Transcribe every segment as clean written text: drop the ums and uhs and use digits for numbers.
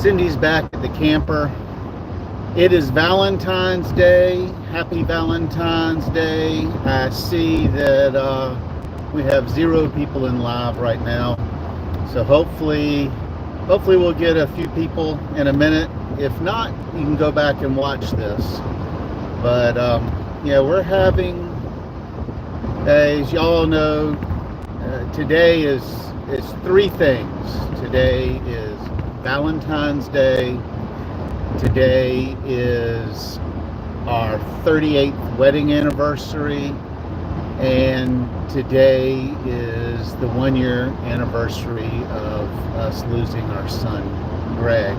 Cindy's back at the camper. It is Valentine's Day. Happy Valentine's Day. I see that we have 0 people in live right now. So hopefully we'll get a few people in a minute. If not, you can go back and watch this. But yeah, we're having, as y'all know, today is 3 things. Today is Valentine's Day. Today is our 38th wedding anniversary, and today is the 1-year anniversary of us losing our son, Greg.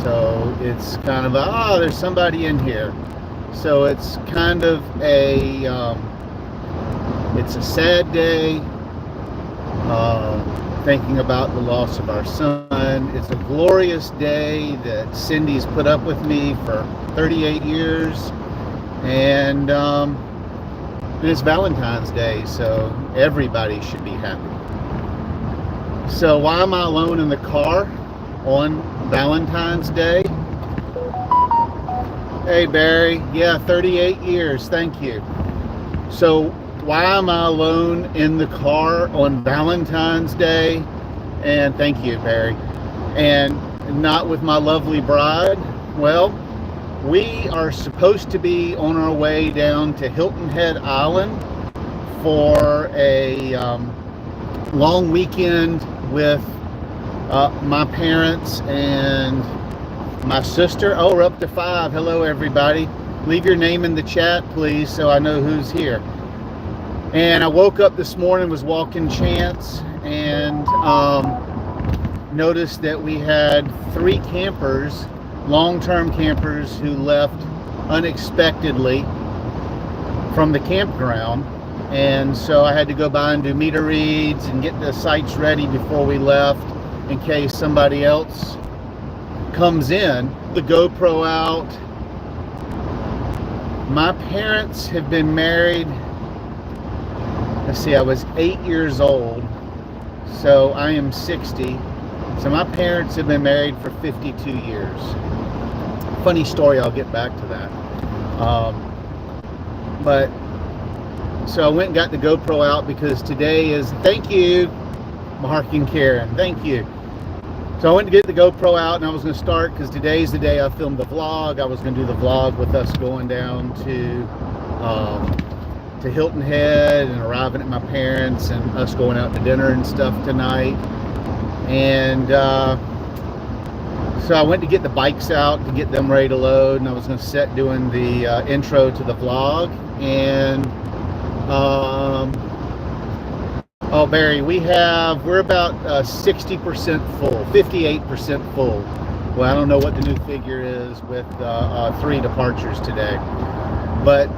So it's kind of there's somebody in here. So it's kind of it's a sad day, thinking about the loss of our son. It's a glorious day that Cindy's put up with me for 38 years, and it's Valentine's Day, so everybody should be happy. So why am I alone in the car on Valentine's Day? Hey Barry, yeah, 38 years, thank you. So why am I alone in the car on Valentine's Day? And thank you, Barry. And not with my lovely bride? Well, we are supposed to be on our way down to Hilton Head Island for a long weekend with my parents and my sister. Oh, we're up to 5. Hello, everybody. Leave your name in the chat, please, so I know who's here. And I woke up this morning, was walking Chance, and noticed that we had 3 campers, long-term campers, who left unexpectedly from the campground. And so I had to go by and do meter reads and get the sites ready before we left in case somebody else comes in. The GoPro out. My parents have been married, let's see, I was 8 years old, so I am 60. So my parents have been married for 52 years. Funny story, I'll get back to that. But so I went and got the GoPro out because today is, thank you, Mark and Karen, thank you. So I went to get the GoPro out, and I was going to start because today's the day I filmed the vlog. I was going to do the vlog with us going down to Hilton Head and arriving at my parents and us going out to dinner and stuff tonight. And so I went to get the bikes out to get them ready to load, and I was going to set doing the intro to the vlog. And oh, Barry, we're about 60% full, 58% full. Well, I don't know what the new figure is with 3 departures today. But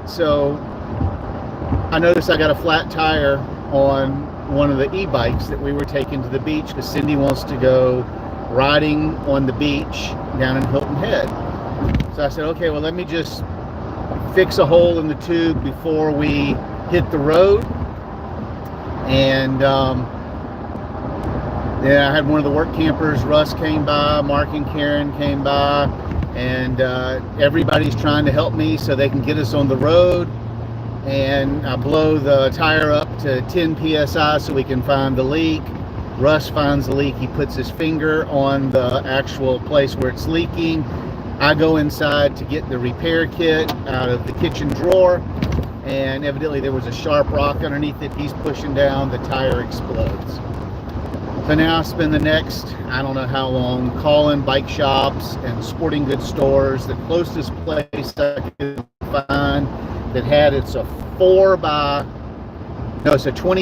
so I noticed I got a flat tire on one of the e-bikes that we were taking to the beach because Cindy wants to go riding on the beach down in Hilton Head. So I said, okay, well, let me just fix a hole in the tube before we hit the road. And then I had one of the work campers, Russ, came by, Mark and Karen came by, and everybody's trying to help me so they can get us on the road. And I blow the tire up to 10 psi so we can find the leak. Russ finds the leak. He puts his finger on the actual place where it's leaking. I go inside to get the repair kit out of the kitchen drawer, and evidently there was a sharp rock underneath it. He's pushing down, the tire explodes. So now I spend the next, I don't know how long, calling bike shops and sporting goods stores. The closest place I could find that had, it's a 20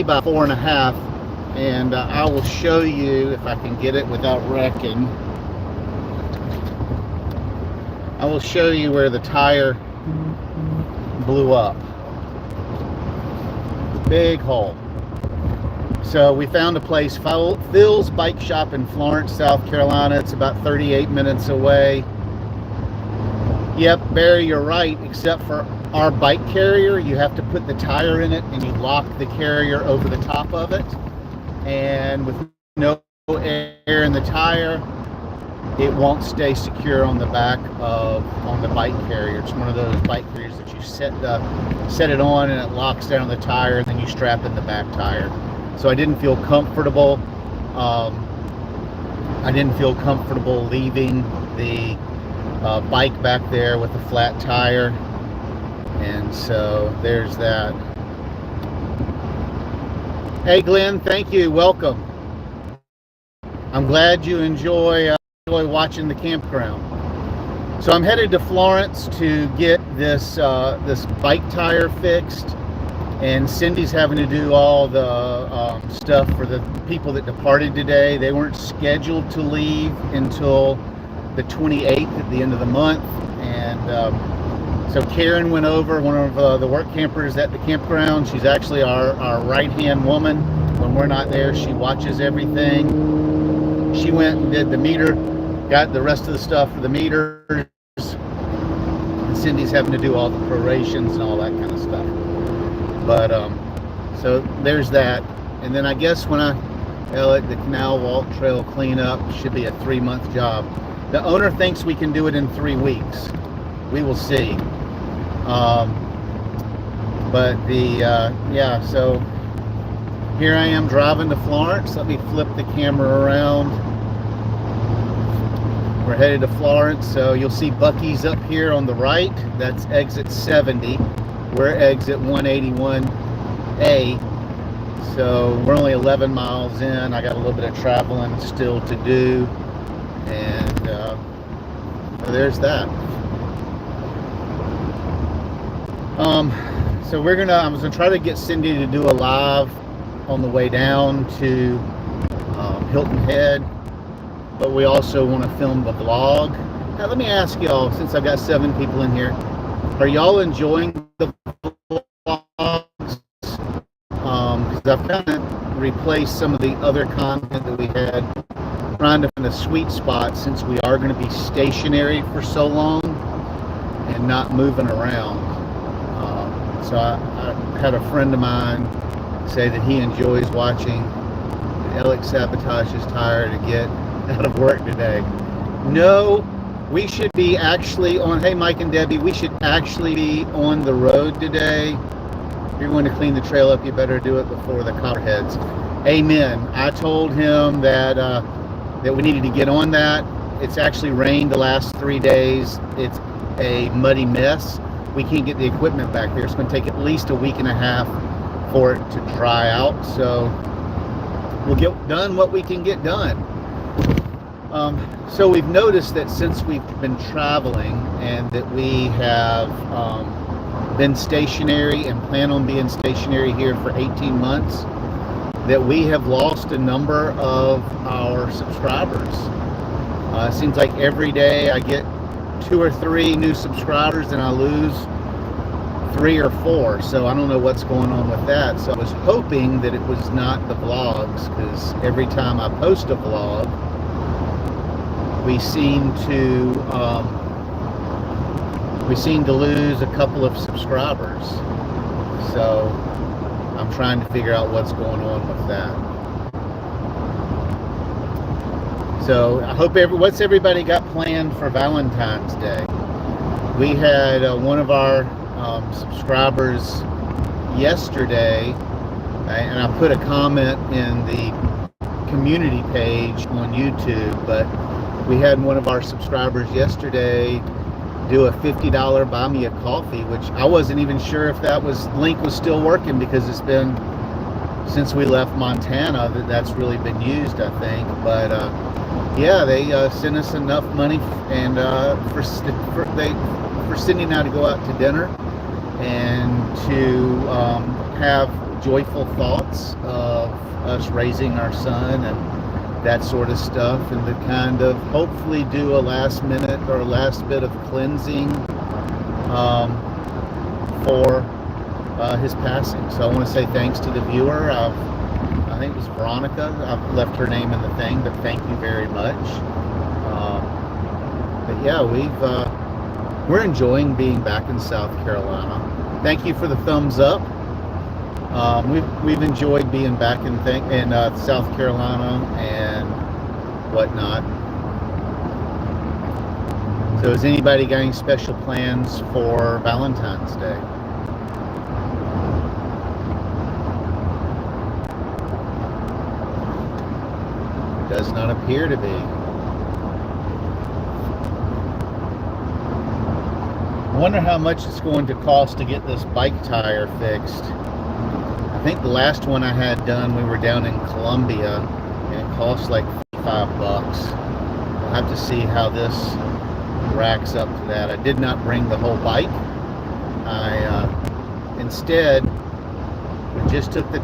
by 4.5, and I will show you if I can get it without wrecking. I will show you where the tire blew up. Big hole. So we found a place, Phil's Bike Shop in Florence, South Carolina. It's about 38 minutes away. Yep, Barry, you're right, except for our bike carrier, you have to put the tire in it and you lock the carrier over the top of it. And with no air in the tire, it won't stay secure on the back on the bike carrier. It's one of those bike carriers that you set it on and it locks down the tire, and then you strap in the back tire. So I didn't feel comfortable. Leaving the bike back there with a flat tire, and so there's that. Hey Glenn, thank you, welcome. I'm glad you enjoy watching the campground. So I'm headed to Florence to get this bike tire fixed, and Cindy's having to do all the stuff for the people that departed today. They weren't scheduled to leave until the 28th at the end of the month, and so Karen went over, one of the work campers at the campground. She's actually our right-hand woman. When we're not there, she watches everything. She went and did the meter, got the rest of the stuff for the meters, and Cindy's having to do all the prorations and all that kind of stuff. But so there's that. And then I guess when the canal walk trail cleanup should be a 3-month job. The owner thinks we can do it in 3 weeks. We will see. But yeah, so here I am driving to Florence. Let me flip the camera around. We're headed to Florence, so you'll see Buc-ee's up here on the right. That's exit 70. We're exit 181A. So we're only 11 miles in. I got a little bit of traveling still to do, and so there's that. So I was gonna try to get Cindy to do a live on the way down to Hilton Head, but we also want to film the vlog. Now let me ask y'all, since I've got 7 people in here, are y'all enjoying the vlogs? Because I've kind of replaced some of the other content that we had, trying to find a sweet spot since we are going to be stationary for so long and not moving around. So I had a friend of mine say that he enjoys watching Alex sabotage his tire to get out of work today. No, we should be actually on, hey Mike and Debbie, we should actually be on the road today. If you're going to clean the trail up, you better do it before the copperheads. Amen. I told him that that we needed to get on that. It's actually rained the last 3 days. It's a muddy mess. We can't get the equipment back there. It's going to take at least a week and a half for it to dry out. So we'll get done what we can get done. So we've noticed that since we've been traveling and that we have been stationary and plan on being stationary here for 18 months, that we have lost a number of our subscribers. It seems like every day I get 2 or 3 new subscribers and I lose 3 or 4. So I don't know what's going on with that. So I was hoping that it was not the vlogs, because every time I post a vlog, we seem to lose a couple of subscribers. So I'm trying to figure out what's going on with that. So I hope what's everybody got planned for Valentine's Day? We had one of our subscribers yesterday, and I put a comment in the community page on YouTube, but we had one of our subscribers yesterday do a $50 buy me a coffee, which I wasn't even sure if that link was still working, because it's been since we left Montana that's really been used, I think. But yeah, they sent us enough money and for Cindy and I to go out to dinner and to have joyful thoughts of us raising our son and that sort of stuff, and to kind of hopefully do a last minute or last bit of cleansing for his passing. So I want to say thanks to the viewer. I think it was Veronica. I've left her name in the thing, but thank you very much. But yeah, we're enjoying being back in South Carolina. Thank you for the thumbs up. We've enjoyed being back in South Carolina and whatnot. So has anybody got any special plans for Valentine's Day? Does not appear to be. I wonder how much it's going to cost to get this bike tire fixed. I think the last one I had done, we were down in Columbia, and it cost like $5. We'll have to see how this racks up to that. I did not bring the whole bike. I instead just took the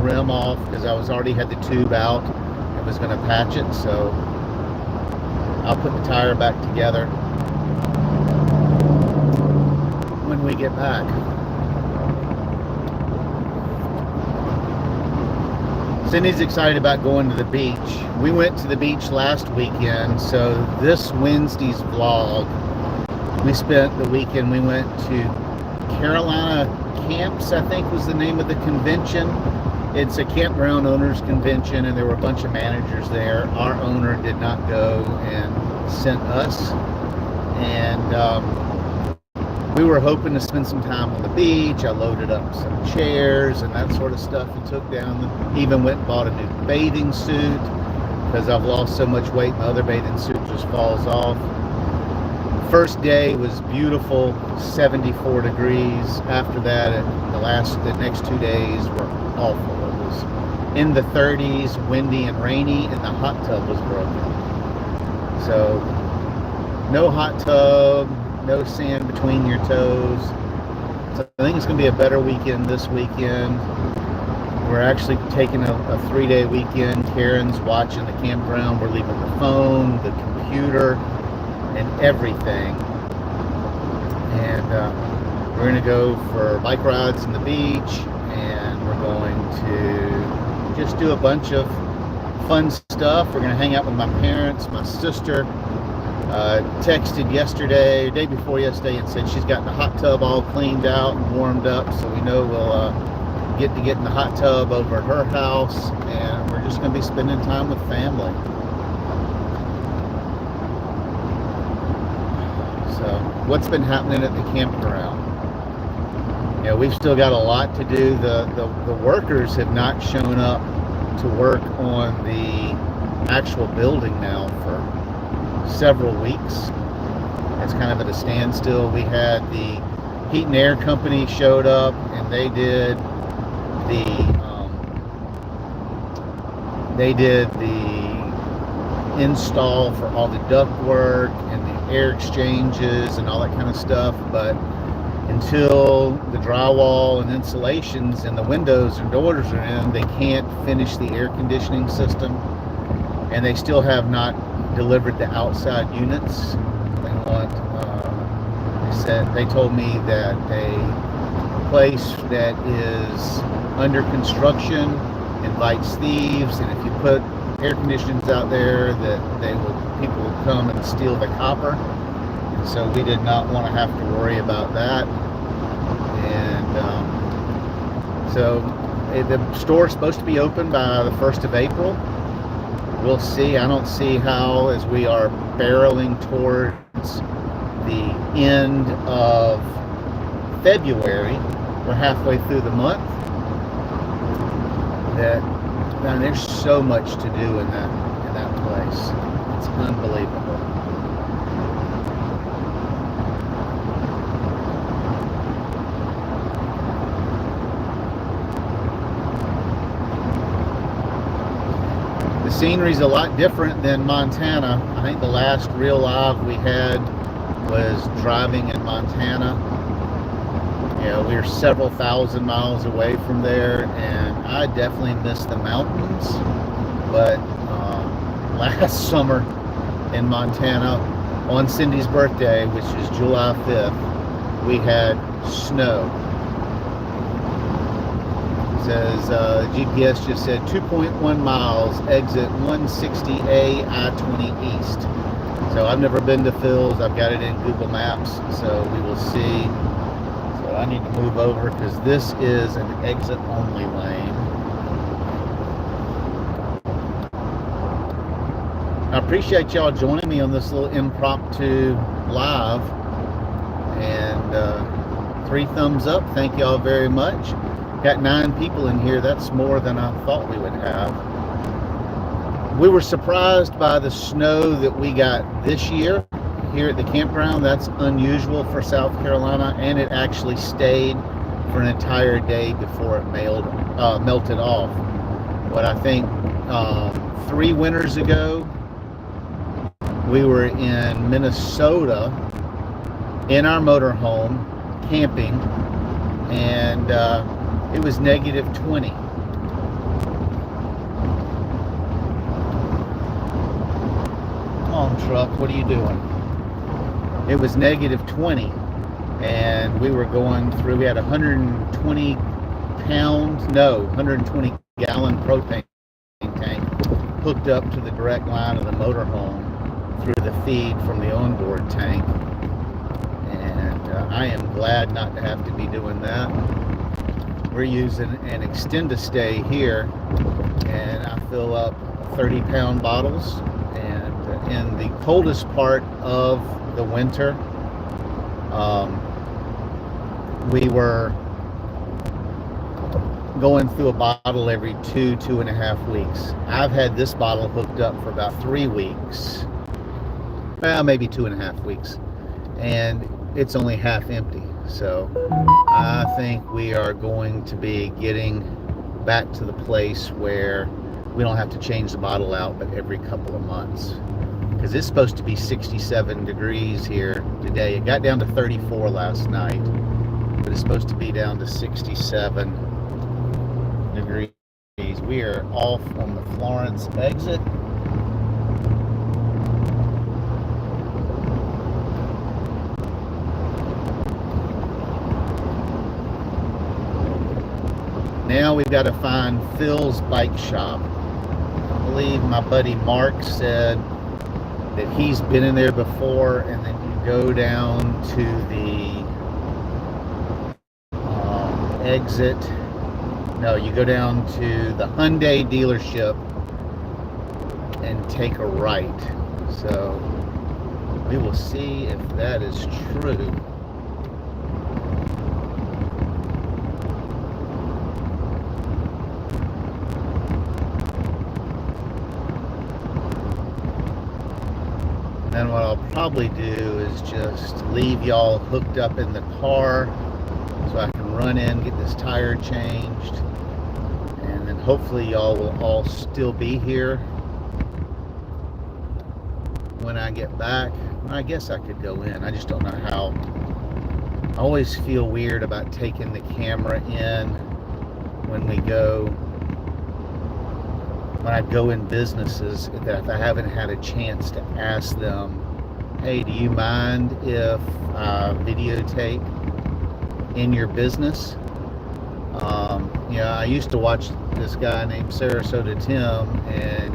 rim off because I already had the tube out and was going to patch it. So I'll put the tire back together when we get back. Cindy's excited about going to the beach. We went to the beach last weekend, so this Wednesday's vlog, we spent the weekend, we went to Carolina Camps, I think was the name of the convention. It's a campground owners convention, and there were a bunch of managers there. Our owner did not go and sent us, and we were hoping to spend some time on the beach. I loaded up some chairs and that sort of stuff and took down. Even went and bought a new bathing suit because I've lost so much weight. My other bathing suit just falls off. First day was beautiful, 74 degrees. After that, the next 2 days were awful. It was in the 30s, windy and rainy, and the hot tub was broken. So no hot tub, no sand between your toes. So I think it's going to be a better weekend this weekend. We're actually taking a 3-day weekend. Karen's watching the campground. We're leaving the phone, the computer, and everything. And we're going to go for bike rides in the beach, and we're going to just do a bunch of fun stuff. We're going to hang out with my parents. My sister texted yesterday, day before yesterday, and said she's got the hot tub all cleaned out and warmed up, so we know we'll get in the hot tub over at her house, and we're just going to be spending time with family. So what's been happening at the campground? Yeah, we've still got a lot to do. The workers have not shown up to work on the actual building now for several weeks. It's kind of at a standstill. We had the heat and air company showed up, and they did the install for all the duct work and the air exchanges and all that kind of stuff, but until the drywall and insulations and the windows and doors are in, they can't finish the air conditioning system, and they still have not delivered the outside units. They want, they told me that a place that is under construction invites thieves, and if you put air conditioners out there, that people will come and steal the copper. And so we did not want to have to worry about that. And so the store's supposed to be open by the 1st of April. We'll see. I don't see how, as we are barreling towards the end of February, we're halfway through the month, that there's so much to do in that place. It's unbelievable. The scenery's a lot different than Montana. I think the last real live we had was driving in Montana. You know, we're several thousand miles away from there, and I definitely miss the mountains. But last summer in Montana, on Cindy's birthday, which is July 5th, we had snow. Says GPS just said 2.1 miles, exit 160A I-20 East. So I've never been to Phil's. I've got it in Google Maps, so we will see. So I need to move over because this is an exit only lane. I appreciate y'all joining me on this little impromptu live, and 3 thumbs up. Thank y'all very much. Got 9 people in here. That's more than I thought we would have. We were surprised by the snow that we got this year here at the campground. That's unusual for South Carolina, and it actually stayed for an entire day before it melted off. But I think 3 winters ago, we were in Minnesota in our motorhome camping, and it was negative 20. Come on, truck, what are you doing? It was negative 20, and we were going through, we had 120 gallon propane tank hooked up to the direct line of the motorhome through the feed from the onboard tank. And I am glad not to have to be doing that. We're using an extend-a-stay here, and I fill up 30-pound bottles, and in the coldest part of the winter, we were going through a bottle every 2.5 weeks. I've had this bottle hooked up for about 3 weeks, well, maybe 2.5 weeks, and it's only half empty. So I think we are going to be getting back to the place where we don't have to change the bottle out but every couple of months, because it's supposed to be 67 degrees here today. It got down to 34 last night, but it's supposed to be down to 67 degrees. We are off on the Florence exit. Now we've got to find Phil's bike shop. I believe my buddy Mark said that he's been in there before, and then you go down to the exit. No, you go down to the Hyundai dealership and take a right. So we will see if that is true. And what I'll probably do is just leave y'all hooked up in the car so I can run in, get this tire changed, and then hopefully y'all will all still be here when I get back. I guess I could go in. I just don't know how. I always feel weird about taking the camera in when I go in businesses, that if I haven't had a chance to ask them, hey, do you mind if I videotape in your business? I used to watch this guy named Sarasota Tim, and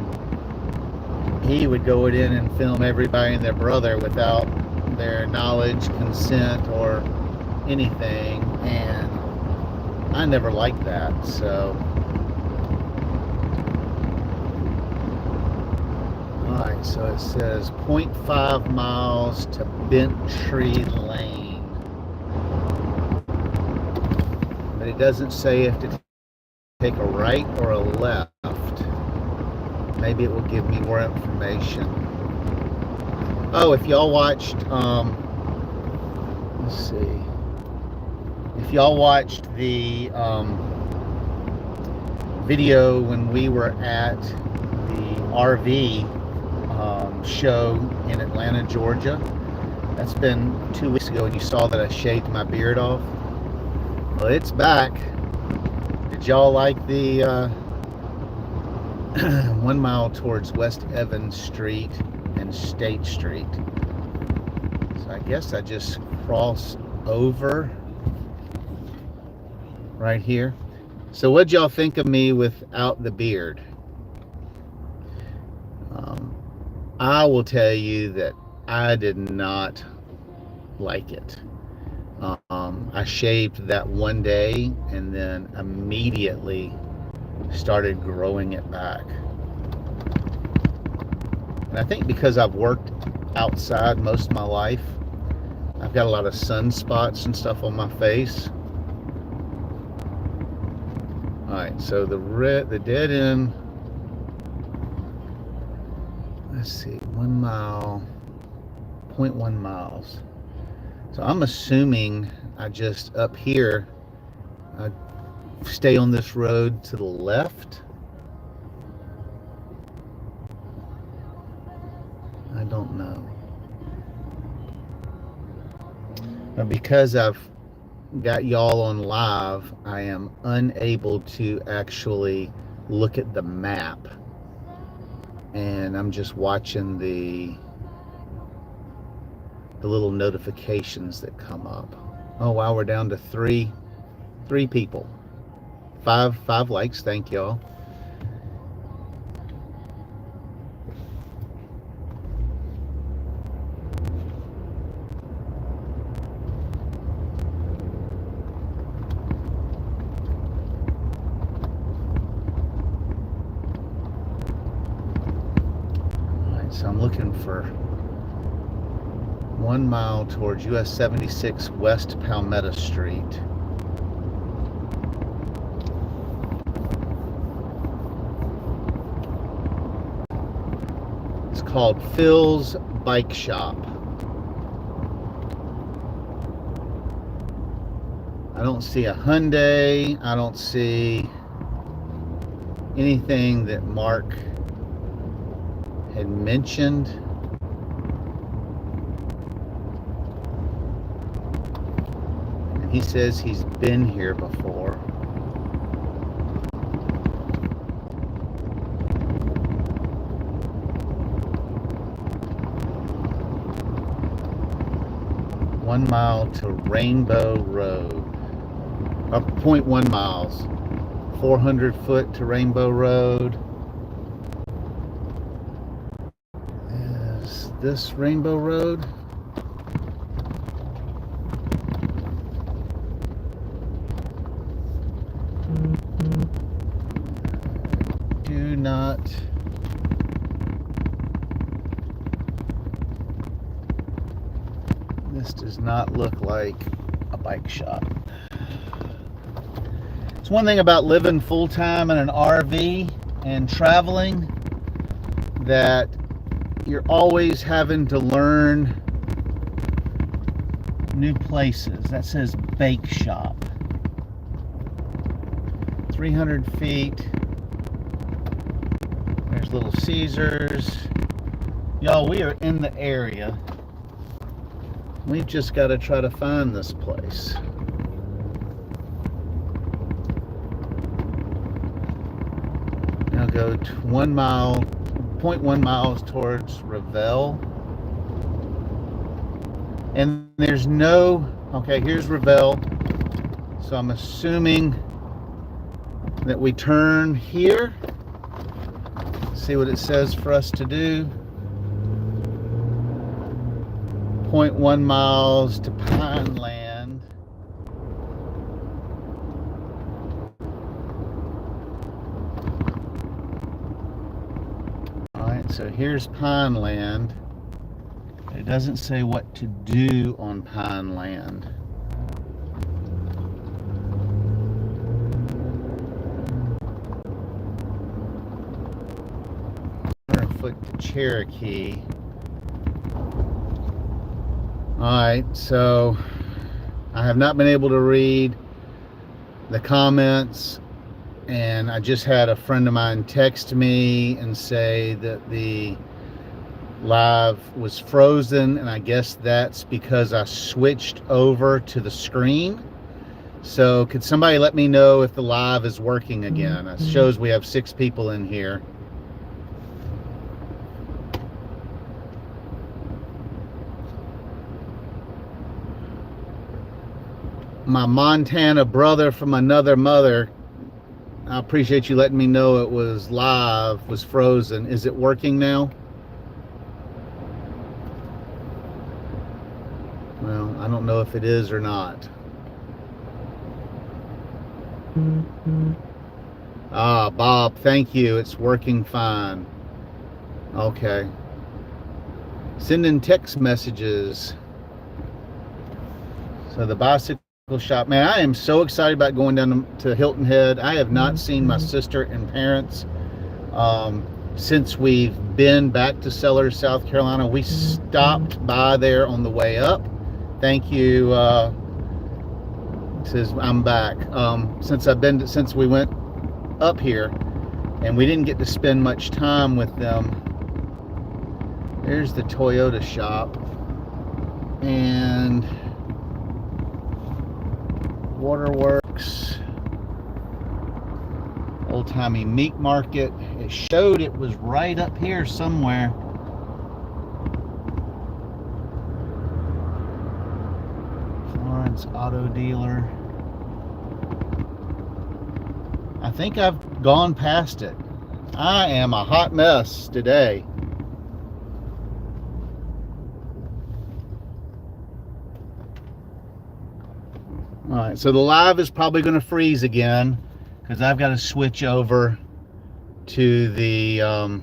he would go in and film everybody and their brother without their knowledge, consent, or anything, and I never liked that. So alright, so it says 0.5 miles to Bent Tree Lane, but it doesn't say if to take a right or a left. Maybe it will give me more information. Oh, if y'all watched, let's see, if y'all watched the video when we were at the RV show in Atlanta, Georgia, that's been 2 weeks ago, and you saw that I shaved my beard off. Well, it's back. Did y'all like the 1 mile towards West Evans Street and State Street? So I guess I just crossed over right here. So what'd y'all think of me without the beard? I will tell you that I did not like it. I shaved that one day and then immediately started growing it back. And I think because I've worked outside most of my life, I've got a lot of sunspots and stuff on my face. Alright, so the dead end, let's see, 1 mile, 0.1 miles. So I'm assuming I just up here, I stay on this road to the left. I don't know. But because I've got y'all on live, I am unable to actually look at the map. And I'm just watching the little notifications that come up. Oh wow, we're down to three people. Five likes, thank y'all. So I'm looking for 1 mile towards US 76 West Palmetto Street. It's called Phil's Bike Shop. I don't see a Hyundai. I don't see anything that Mark had mentioned. And he says he's been here before. One mile to Rainbow Road. 0.1 miles. 400 foot to Rainbow Road. This Rainbow Road. Do not this does not look like a bike shop. It's one thing about living full-time in an RV and traveling that you're always having to learn new places. That says bake shop. 300 feet. There's Little Caesars. Y'all, we are in the area. We've just got to try to find this place. Now go to 1 mile, 0.1 miles towards Revel. And there's no, okay, here's Revel. So I'm assuming that we turn here. See what it says for us to do. 0.1 miles to Pineland. Alright, so here's Pineland. It doesn't say what to do on Pineland. 100 foot to Cherokee. Alright, so I have not been able to read the comments, and I just had a friend of mine text me and say that the live was frozen, and I guess that's because I switched over to the screen. So could somebody let me know if the live is working again? It shows we have 6 people in here. My Montana brother from another mother, I appreciate you letting me know it was live, was frozen. Is it working now? Well, I don't know if it is or not. Ah, Bob, thank you. It's working fine. Okay. Sending text messages. So the bicycle shop, man, I am so excited about going down to Hilton Head. I have not seen my sister and parents since we've been back to Sellers, South Carolina. We stopped by there on the way up. Thank you. Says I'm back. Since we went up here, and we didn't get to spend much time with them. There's the Toyota shop and Waterworks, Old Timey Meat Market. It showed it was right up here somewhere. Florence Auto Dealer. I think I've gone past it. I am a hot mess today. All right, so the live is probably going to freeze again because I've got to switch over to the all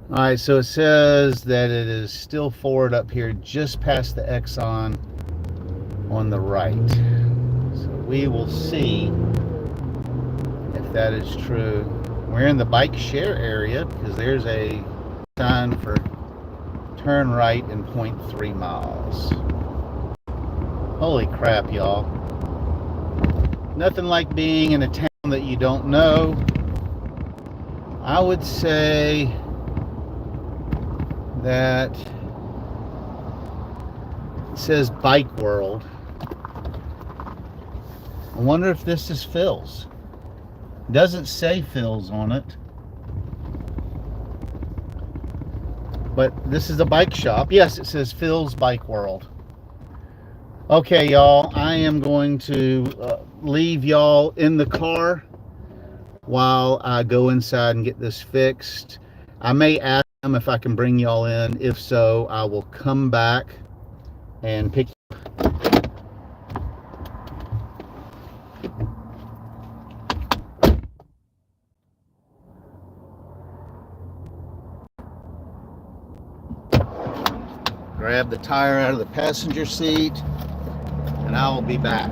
right, so it says that it is still forward up here just past the Exxon on the right. So we will see if that is true. We're in the bike share area because there's a sign for turn right in 0.3 miles. Holy crap, y'all. Nothing like being in a town that you don't know. I would say that it says Bike World. I wonder if this is Phil's. It doesn't say Phil's on it. But this is a bike shop. Yes, it says Phil's Bike World. Okay, y'all, I am going to leave y'all in the car while I go inside and get this fixed. I may ask them if I can bring y'all in. If so, I will come back and pick you. Grab the tire out of the passenger seat, and I will be back.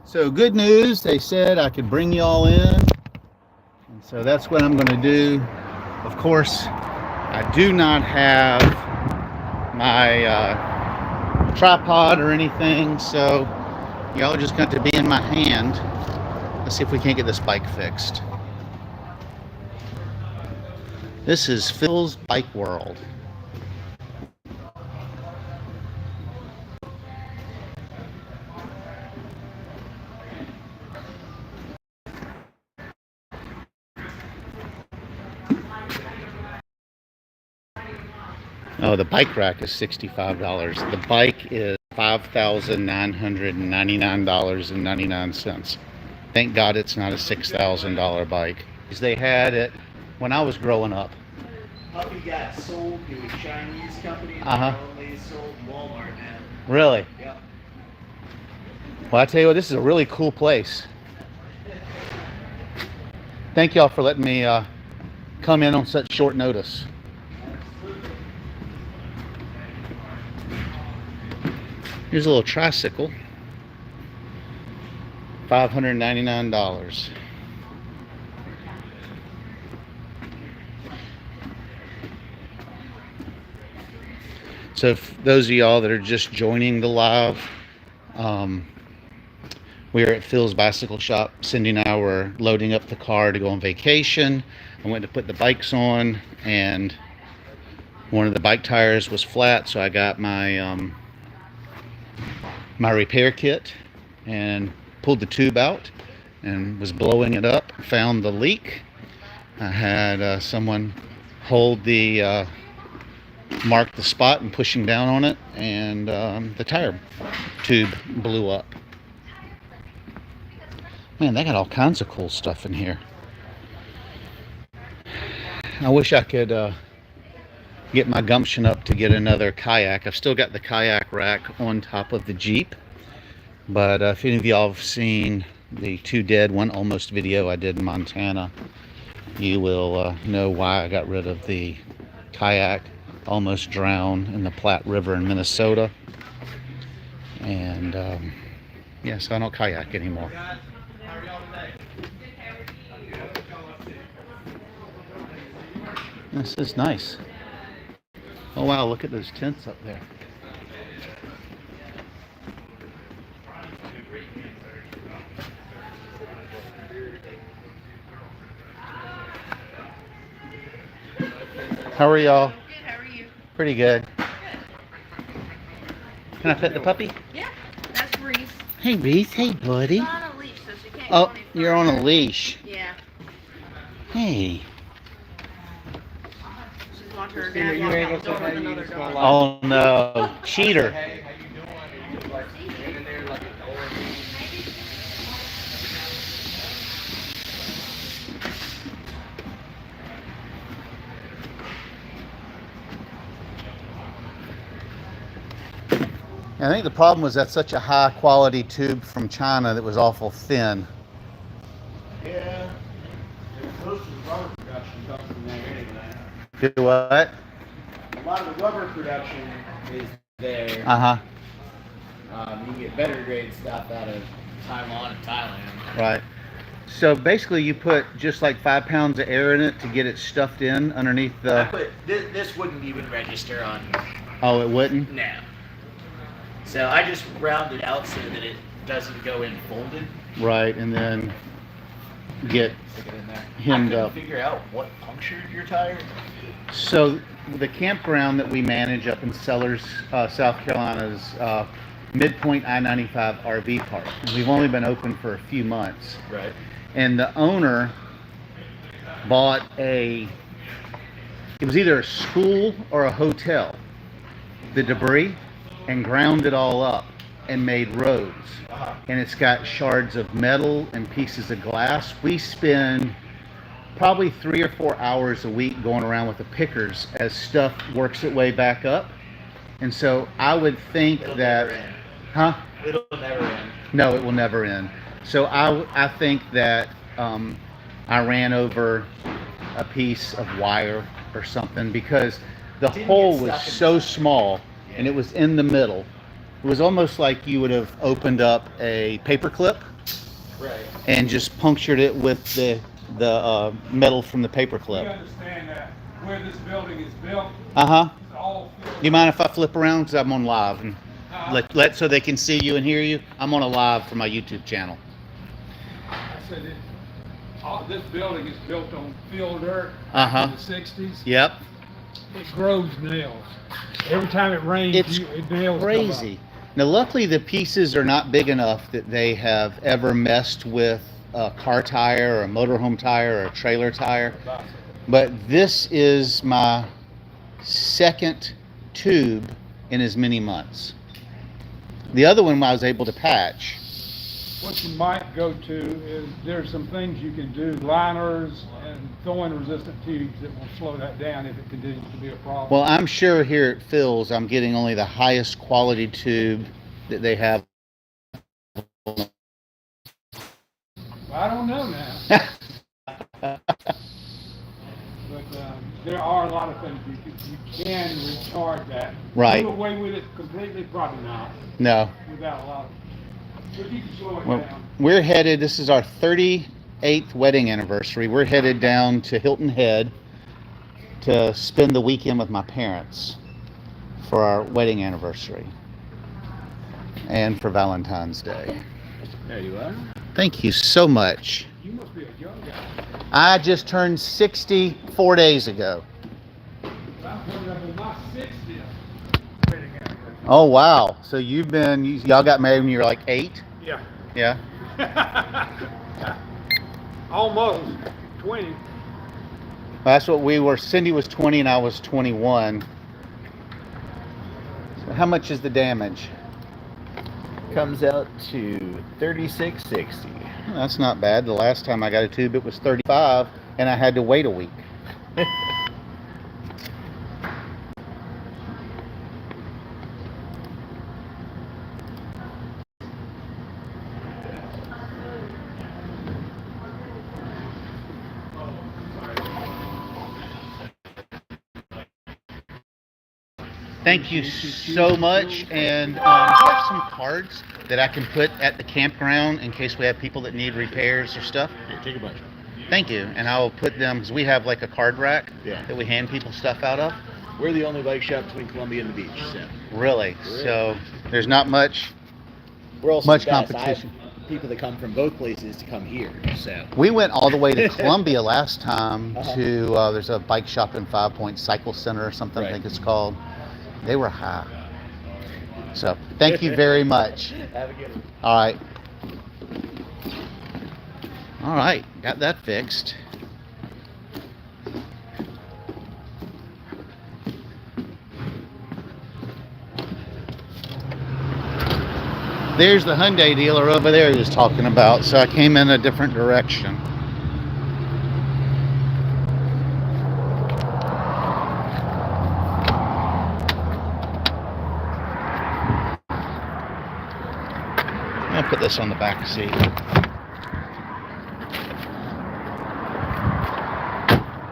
So good news, they said I could bring y'all in. And so that's what I'm going to do. Of course, I do not have my tripod or anything, so y'all just got to be in my hand. Let's see if we can't get this bike fixed. This is Phil's Bike World. Oh, the bike rack is $65. The bike is $5,999.99. Thank God it's not a $6,000 bike. They had it when I was growing up. Puppy got sold to a Chinese company and only sold Walmart now. Really? Yep. Well, I tell you what, this is a really cool place. Thank y'all for letting me come in on such short notice. Here's a little tricycle. $599. So for those of y'all that are just joining the live, we are at Phil's Bicycle Shop. Cindy and I were loading up the car to go on vacation. I went to put the bikes on, and one of the bike tires was flat, so I got my my repair kit and pulled the tube out and was blowing it up. Found the leak. I had someone hold the mark the spot and pushing down on it, and the tire tube blew up. Man, they got all kinds of cool stuff in here. I wish I could get my gumption up to get another kayak. I've still got the kayak rack on top of the Jeep, but if any of y'all have seen the 2 Dead 1 Almost video I did in Montana, you will know why I got rid of the kayak. Almost drowned in the Platte River in Minnesota, and yeah, so I don't kayak anymore. This is nice. Oh wow, look at those tents up there. How are y'all? Good, how are you? Pretty good. Good. Can I pet the puppy? Yeah, that's Reese. Hey Reese, hey buddy. She's on a leash, so she can't Oh, go any you're on further. a leash. Yeah. Hey. She's watching her dad walk out the door with another dog. Oh no, cheater. I think the problem was that's such a high quality tube from China that was awful thin. Yeah. Most of the rubber production comes from there anyway. Do what? A lot of the rubber production is there. Uh-huh. You can get better grade stuff out of Taiwan and Thailand. Right. So basically you put just like 5 pounds of air in it to get it stuffed in underneath the... But this wouldn't even register on... Oh, it wouldn't? No. So I just round it out so that it doesn't go in folded. Right, and then get Stick it in there. hemmed I up. couldn't figure out what punctured your tire. So the campground that we manage up in Sellers, South Carolina is Midpoint I-95 RV Park. We've only been open for a few months. Right. And the owner bought it was either a school or a hotel, the debris, and ground it all up and made roads. And it's got shards of metal and pieces of glass. We spend probably 3 or 4 hours a week going around with the pickers as stuff works its way back up. And so I would think It'll that, never end. huh? It'll never end. No, it will never end. So I think that I ran over a piece of wire or something because the Didn't hole get was stuck in so the- small and it was in the middle. It was almost like you would have opened up a paper clip Right. and just punctured it with the metal from the paper You clip. understand that where this building is built, Uh-huh. it's all filled. You mind if I flip around because I'm on live and let so they can see you and hear you? I'm on a live for my YouTube channel. I said this building is built on field dirt Uh-huh. in the 60s. Yep. It grows nails. Every time it rains, It's it nails crazy. Now, luckily, the pieces are not big enough that they have ever messed with a car tire or a motorhome tire or a trailer tire. come up. But this is my second tube in as many months. The other one I was able to patch. What you might go to is there's some things you can do, liners and thorn resistant tubes that will slow that down if it continues to be a problem. Well, I'm sure here at Phil's I'm getting only the highest quality tube that they have. I don't know now. But there are a lot of things you can retard that. Right. Do away with it completely, probably not. No. Without a lot of, but you can slow it Well, down. we're headed, this is our 38th wedding anniversary. We're headed down to Hilton Head to spend the weekend with my parents for our wedding anniversary and for Valentine's Day. There you are. Thank you so much. You must be a young guy. I just turned 60 4 days ago. I'm coming up in my 60th wedding anniversary. Oh, wow. So y'all got married when you were like 8? Yeah. Yeah. Almost 20. Well, that's what we were. Cindy was 20 and I was 21. So how much is the damage? Comes out to $36.60. That's not bad. The last time I got a tube, it was 35 and I had to wait a week. Thank you so much, and I have some cards that I can put at the campground in case we have people that need repairs or stuff. Here, take a bunch. Thank you, and I will put them, because we have like a card rack Yeah. that we hand people stuff out of. We're the only bike shop between Columbia and the beach, so. Really? So there's not much We're also Much the best. competition. I have people that come from both places to come here, so. We went all the way to Columbia last time Uh-huh. to, there's a bike shop in 5 Point Cycle Center or something, I Right. think it's called. They were high. So thank you very much. Have a good one. All right. All right, got that fixed. There's the Hyundai dealer over there he was talking about, so I came in a different direction. I'll put this on the back seat.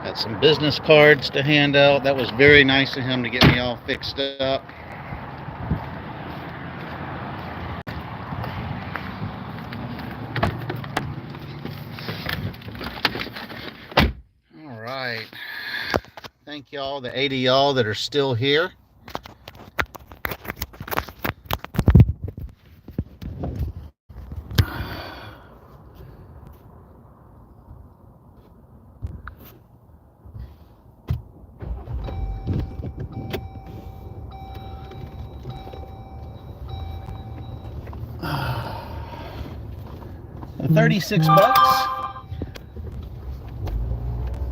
Got some business cards to hand out. That was very nice of him to get me all fixed up. All right. Thank y'all, the 80 y'all that are still here. $36.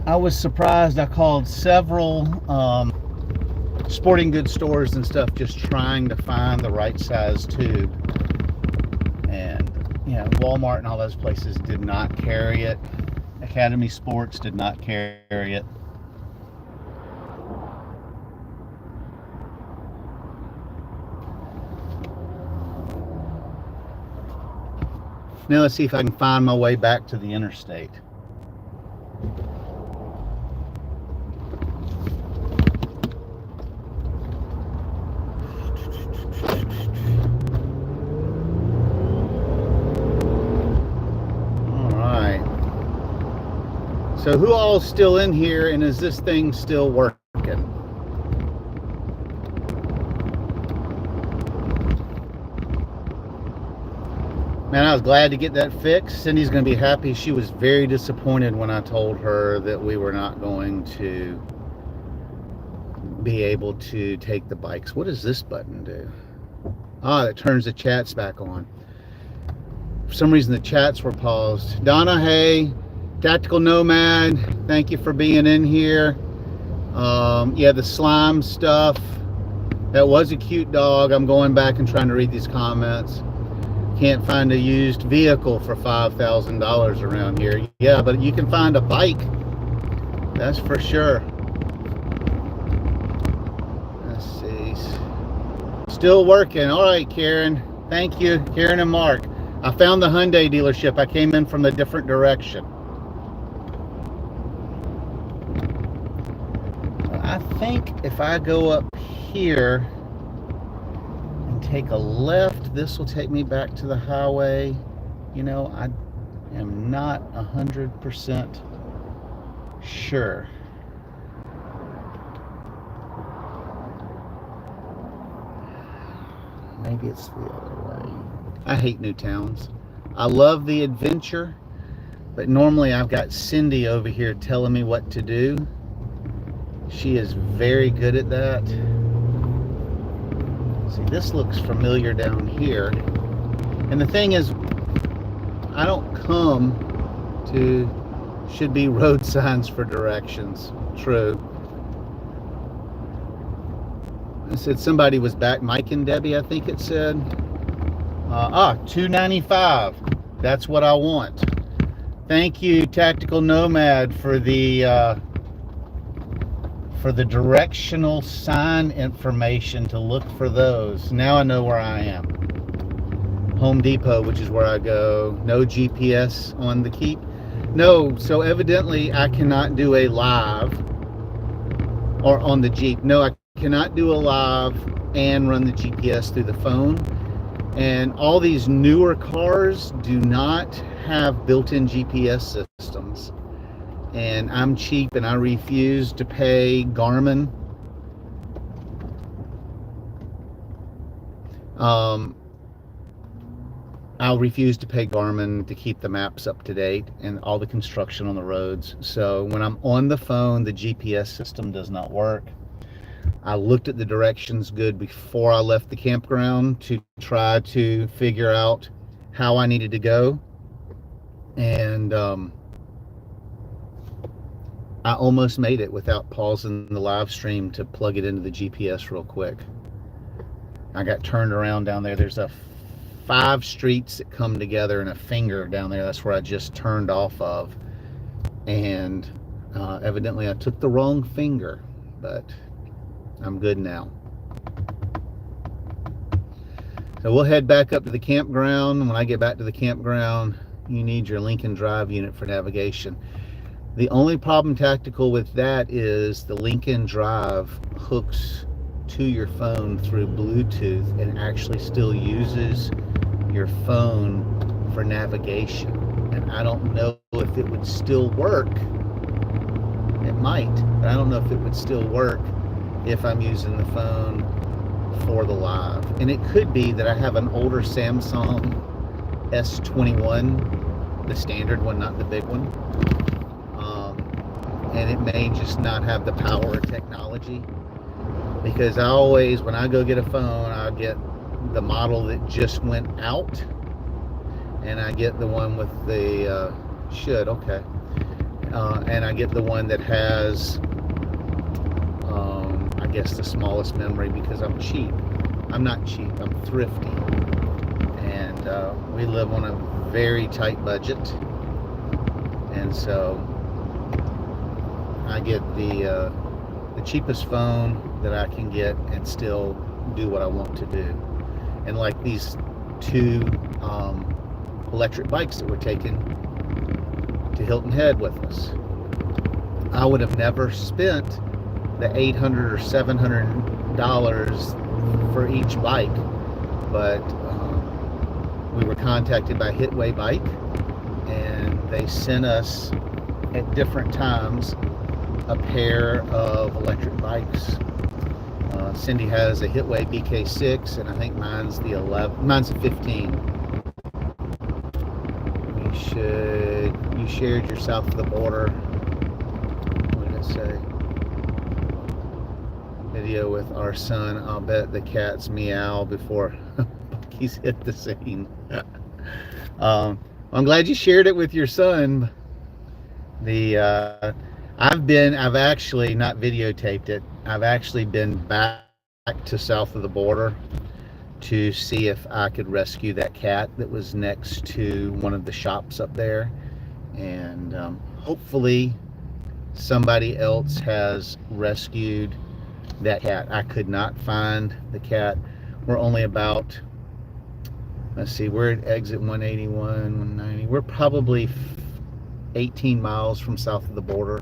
I was surprised. I called several sporting goods stores and stuff just trying to find the right size tube. And Walmart and all those places did not carry it. Academy Sports did not carry it. Now let's see if I can find my way back to the interstate. All right. So who all's still in here, and is this thing still working? Man, I was glad to get that fixed. Cindy's going to be happy. She was very disappointed when I told her that we were not going to be able to take the bikes. What does this button do? Ah, it turns the chats back on. For some reason, the chats were paused. Donna, hey. Tactical Nomad, thank you for being in here. Yeah, the slime stuff. That was a cute dog. I'm going back and trying to read these comments. Can't find a used vehicle for $5,000 around here. Yeah, but you can find a bike. That's for sure. Let's see. Still working. All right, Karen. Thank you, Karen and Mark. I found the Hyundai dealership. I came in from the different direction. I think if I go up here and take a left, this will take me back to the highway. You know, I am not 100% sure. Maybe it's the other way. I hate new towns. I love the adventure, but normally I've got Cindy over here telling me what to do. She is very good at that. See, this looks familiar down here. And the thing is, I don't come to should be road signs for directions. True. It said somebody was back. Mike and Debbie, I think it said. $2.95. That's what I want. Thank you, Tactical Nomad, for the directional sign information to look for those. Now I know where I am. Home Depot, which is where I go. No GPS on the Keep. No, so evidently I cannot do a live or on the Jeep. No, I cannot do a live and run the GPS through the phone. And all these newer cars do not have built-in GPS systems. And I'm cheap and I refuse to pay Garmin. I'll refuse to pay Garmin to keep the maps up to date and all the construction on the roads. So when I'm on the phone, the GPS system does not work. I looked at the directions good before I left the campground to try to figure out how I needed to go. And I almost made it without pausing the live stream to plug it into the GPS real quick. I got turned around down there. There's 5 streets that come together in a finger down there. That's where I just turned off of. And evidently I took the wrong finger, but I'm good now. So we'll head back up to the campground. When I get back to the campground, you need your Lincoln Drive unit for navigation. The only problem, Tactical, with that is the Lincoln Drive hooks to your phone through Bluetooth and actually still uses your phone for navigation. And I don't know if it would still work. It might, but I don't know if it would still work if I'm using the phone for the live. And it could be that I have an older Samsung S21, the standard one, not the big one. And it may just not have the power or technology, because I always, when I go get a phone, I get the model that just went out, and I get the one with the and I get the one that has I guess the smallest memory, because I'm cheap. I'm not cheap, I'm thrifty, and we live on a very tight budget, and so I get the cheapest phone that I can get and still do what I want to do. And like these 2 electric bikes that we're taking to Hilton Head with us, I would have never spent the $800 or $700 for each bike, but we were contacted by Hitway Bike, and they sent us at different times a pair of electric bikes. Cindy has a Hitway BK6, and I think mine's the 11. Mine's the 15. You shared your south of the border. What did it say? Video with our son. I'll bet the cats meow before Bucky's hit the scene. I'm glad you shared it with your son. I've actually not videotaped it. I've actually been back to south of the border to see if I could rescue that cat that was next to one of the shops up there. And hopefully somebody else has rescued that cat. I could not find the cat. We're only about, let's see, we're at exit 181, 190. We're probably 18 miles from south of the border,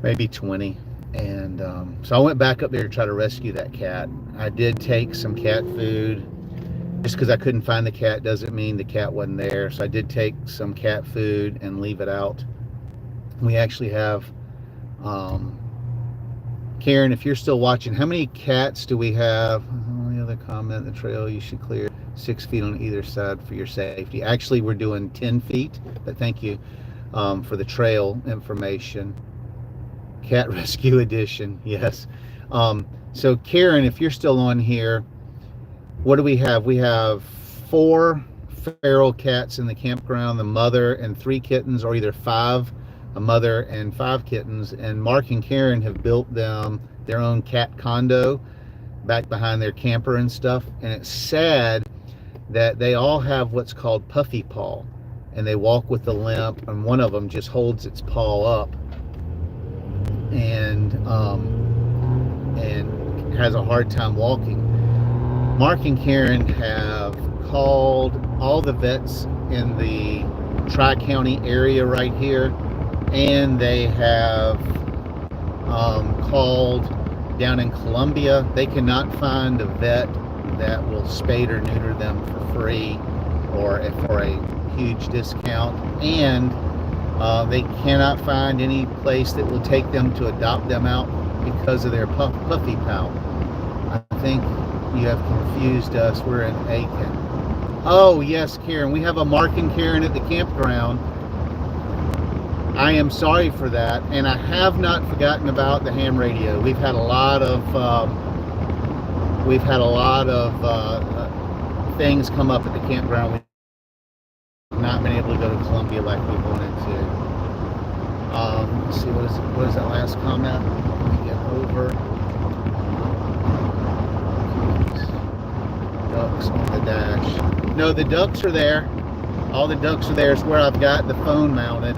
maybe 20. And so I went back up there to try to rescue that cat. I did take some cat food. Just because I couldn't find the cat doesn't mean the cat wasn't there. So I did take some cat food and leave it out. We actually have, Karen, if you're still watching, how many cats do we have? Only other comment, the trail you should clear 6 feet on either side for your safety. Actually, we're doing 10 feet, but thank you for the trail information. Cat Rescue Edition, yes. So Karen, if you're still on here, what do we have? We have 4 feral cats in the campground, the mother and 3 kittens, or either 5, a mother and 5 kittens. And Mark and Karen have built them their own cat condo back behind their camper and stuff. And it's sad that they all have what's called puffy paw, and they walk with a limp, and one of them just holds its paw up and has a hard time walking. Mark and Karen have called all the vets in the Tri-County area right here, and they have called down in Columbia. They cannot find a vet that will spade or neuter them for free or for a huge discount, and they cannot find any place that will take them to adopt them out because of their puffy paw. I think you have confused us. We're in Aiken. Oh yes, Karen, we have a Mark and Karen at the campground. I am sorry for that, and I have not forgotten about the ham radio. We've had a lot of things come up at the campground. We've not been able to go to Columbia like we wanted to. Let's see, what is that last comment? Let me get over. Ducks on the dash. No, the ducks are there. All the ducks are there. It's where I've got the phone mounted.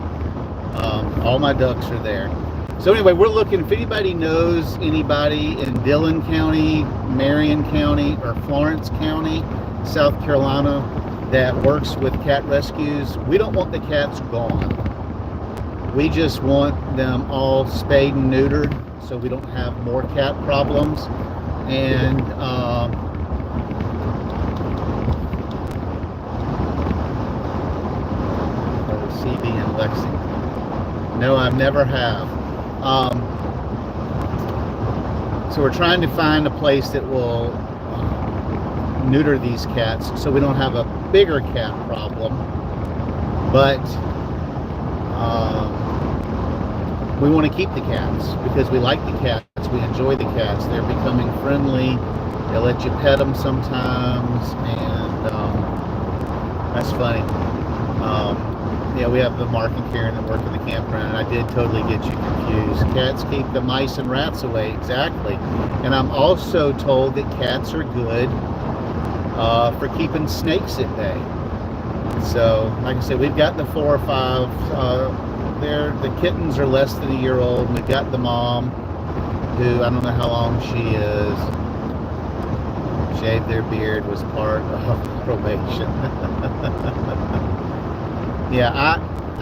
All my ducks are there. So anyway, we're looking, if anybody knows anybody in Dillon County, Marion County, or Florence County, South Carolina, that works with cat rescues. We don't want the cats gone. We just want them all spayed and neutered so we don't have more cat problems. And CB in Lexington. No, I never have. So we're trying to find a place that will neuter these cats so we don't have a bigger cat problem. But we want to keep the cats because we like the cats. We enjoy the cats. They're becoming friendly. They'll let you pet them sometimes, and that's funny. Yeah, we have the Mark and Karen that work at the campground, and I did totally get you confused. Cats keep the mice and rats away, exactly. And I'm also told that cats are good for keeping snakes at bay. So, like I said, we've got the 4 or 5. The kittens are less than a year old. We've got the mom, who I don't know how long she is. Shaved their beard, was part of probation. Yeah,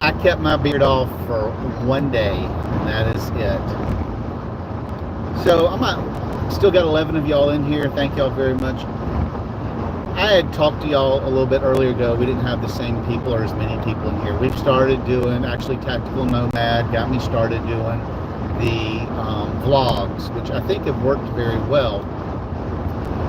I kept my beard off for 1 day, and that is it. So still got 11 of y'all in here. Thank y'all very much. I had talked to y'all a little bit earlier ago. We didn't have the same people or as many people in here. We've started doing, actually Tactical Nomad got me started doing the vlogs, which I think have worked very well.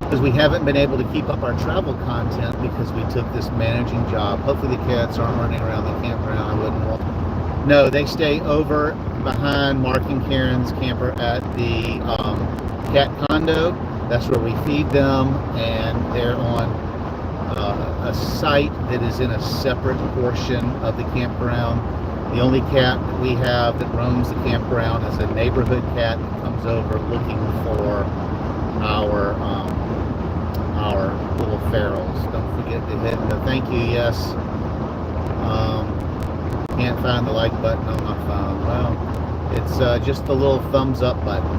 Because we haven't been able to keep up our travel content because we took this managing job. Hopefully the cats aren't running around the campground. I wouldn't want. No, they stay over behind Mark and Karen's camper at the cat condo. That's where we feed them, and they're on a site that is in a separate portion of the campground. The only cat that we have that roams the campground is a neighborhood cat that comes over looking for our little ferals. Don't forget to hit the thank you, yes. Can't find the like button on my phone. Well, it's just the little thumbs up button.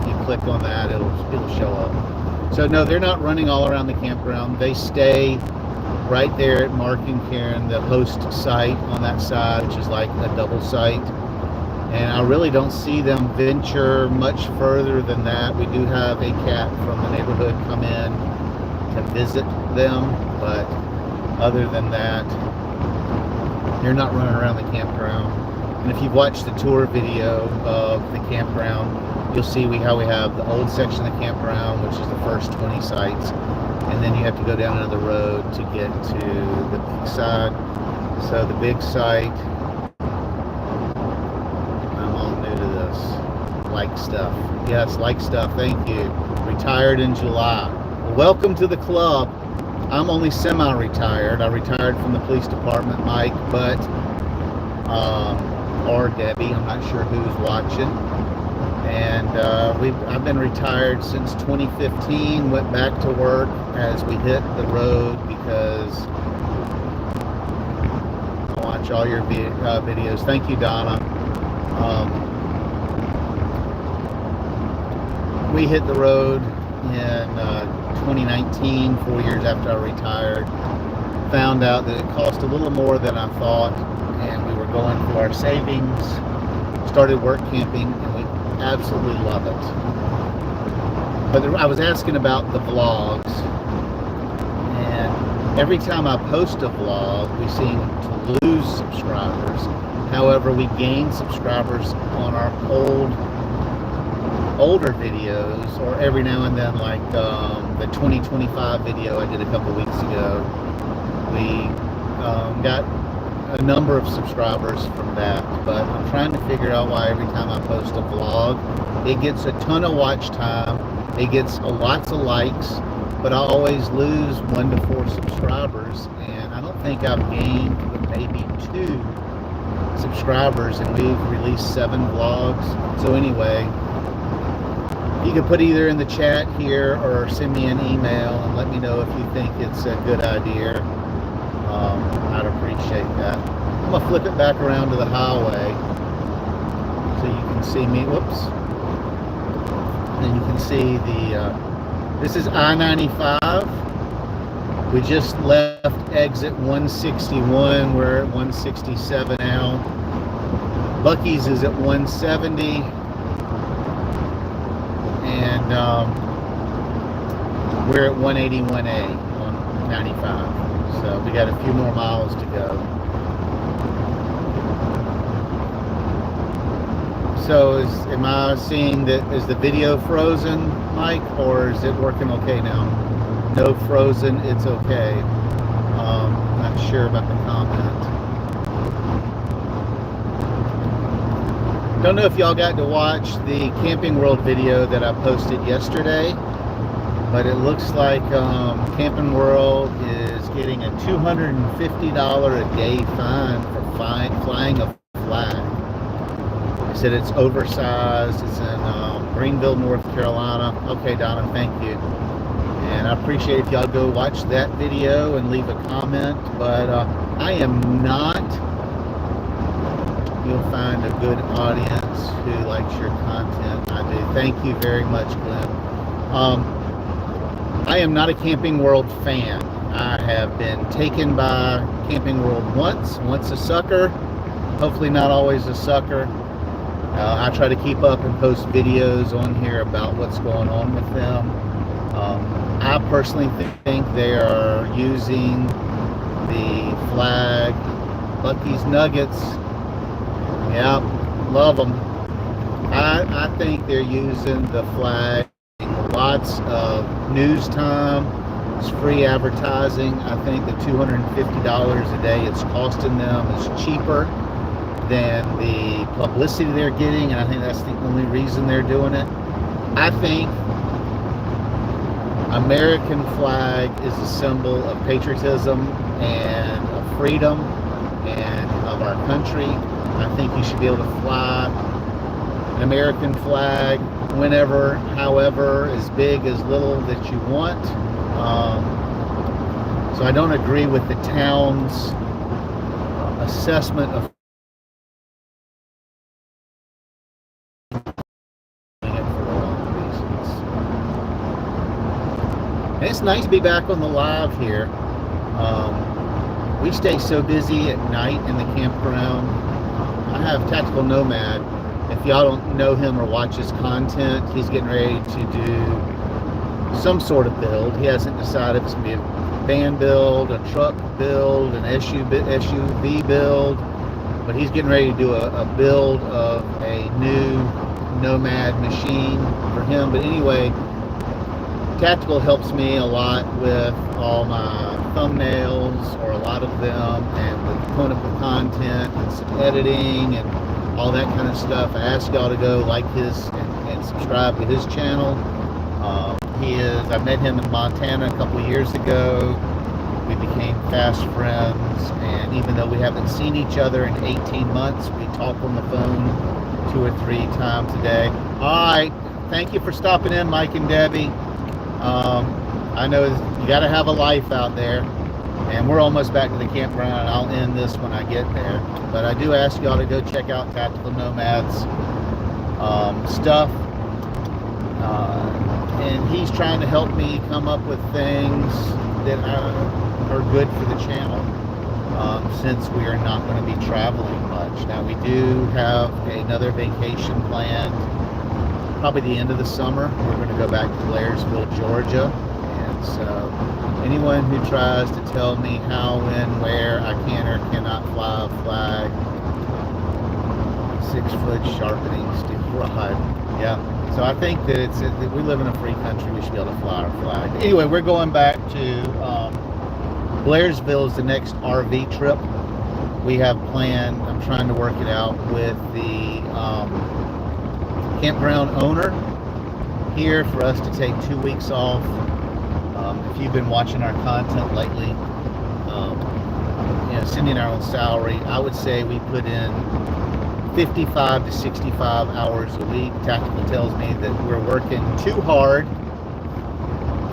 If you click on that, it'll show up. So no, they're not running all around the campground. They stay right there at Mark and Karen, the host site on that side, which is like a double site. And I really don't see them venture much further than that. We do have a cat from the neighborhood come in to visit them, but other than that, they're not running around the campground. And if you've watched the tour video of the campground, you'll see how we have the old section of the campground, which is the first 20 sites, and then you have to go down another road to get to the big side. So the big site, I'm all new to this. Like stuff. Yes, like stuff. Thank you. Retired in July. Well, welcome to the club. I'm only semi-retired. I retired from the police department, Mike, but or Debbie, I'm not sure who's watching. And I've been retired since 2015. Went back to work as we hit the road because I watch all your videos. Thank you, Donna. We hit the road in 2019, 4 years after I retired. Found out that it cost a little more than I thought, and we were going through our savings. Started work camping, and we absolutely love it. But I was asking about the vlogs, and every time I post a vlog, we seem to lose subscribers. However, we gain subscribers on our older videos, or every now and then, like the 2025 video I did a couple weeks ago. We got a number of subscribers from that, but I'm trying to figure out why every time I post a vlog, it gets a ton of watch time, it gets lots of likes, but I always lose 1 to 4 subscribers, and I don't think I've gained maybe 2 subscribers, and we've released 7 vlogs. So anyway, you can put either in the chat here or send me an email and let me know if you think it's a good idea. I'd appreciate that. I'm gonna flip it back around to the highway so you can see me. Whoops. And you can see this is I-95. We just left exit 161. We're at 167 now. Buc-ee's is at 170. And we're at 181A on 95. So we got a few more miles to go. So am I seeing that, is the video frozen, Mike, or is it working okay now? No frozen, it's okay. Not sure about the comment. Don't know if y'all got to watch the Camping World video that I posted yesterday, but it looks like Camping World is getting a $250 a day fine for flying a flag. I said it's oversized. It's in Greenville, North Carolina. Okay, Donna, thank you. And I appreciate if y'all go watch that video and leave a comment, but I am not. You'll find a good audience who likes your content. I do. Thank you very much, Glenn. I am not a Camping World fan. I have been taken by Camping World once a sucker, hopefully not always a sucker. I try to keep up and post videos on here about what's going on with them. I personally think they are using the flag, Buc-ee's Nuggets. Yeah, love them. I think they're using the flag lots of news time. It's free advertising. I think the $250 a day it's costing them is cheaper than the publicity they're getting, and I think that's the only reason they're doing it. I think American flag is a symbol of patriotism and of freedom and of our country. I think you should be able to fly an American flag, whenever, however, as big, as little that you want. So I don't agree with the town's assessment of it for all reasons. And it's nice to be back on the live here. We stay so busy at night in the campground. I have Tactical Nomad. If y'all don't know him or watch his content, he's getting ready to do some sort of build. He hasn't decided if it's going to be a van build, a truck build, an SUV build, but he's getting ready to do a build of a new Nomad machine for him. But anyway, Tactical helps me a lot with all my thumbnails, or a lot of them, and with coming up with content and some editing and all that kind of stuff. I ask y'all to go like his and subscribe to his channel. I met him in Montana a couple of years ago. We became fast friends, and even though we haven't seen each other in 18 months, we talk on the phone 2 or 3 times a day. All right, thank you for stopping in, Mike and Debbie. I know you got to have a life out there, and we're almost back to the campground, and I'll end this when I get there. But I do ask y'all to go check out Tactical Nomad's stuff. And he's trying to help me come up with things that are good for the channel, since we are not going to be traveling much. Now, we do have another vacation planned, probably the end of the summer. We're going to go back to Blairsville, Georgia. And so anyone who tries to tell me how, when, where I can or cannot fly a flag, 6-foot sharpening steel rod. Yeah. So I think that that we live in a free country. We should be able to fly our flag. Anyway, we're going back to Blairsville is the next RV trip we have planned. I'm trying to work it out with the campground owner here for us to take 2 weeks off. If you've been watching our content lately, Cindy and our own salary, I would say we put in 55 to 65 hours a week. Tactical tells me that we're working too hard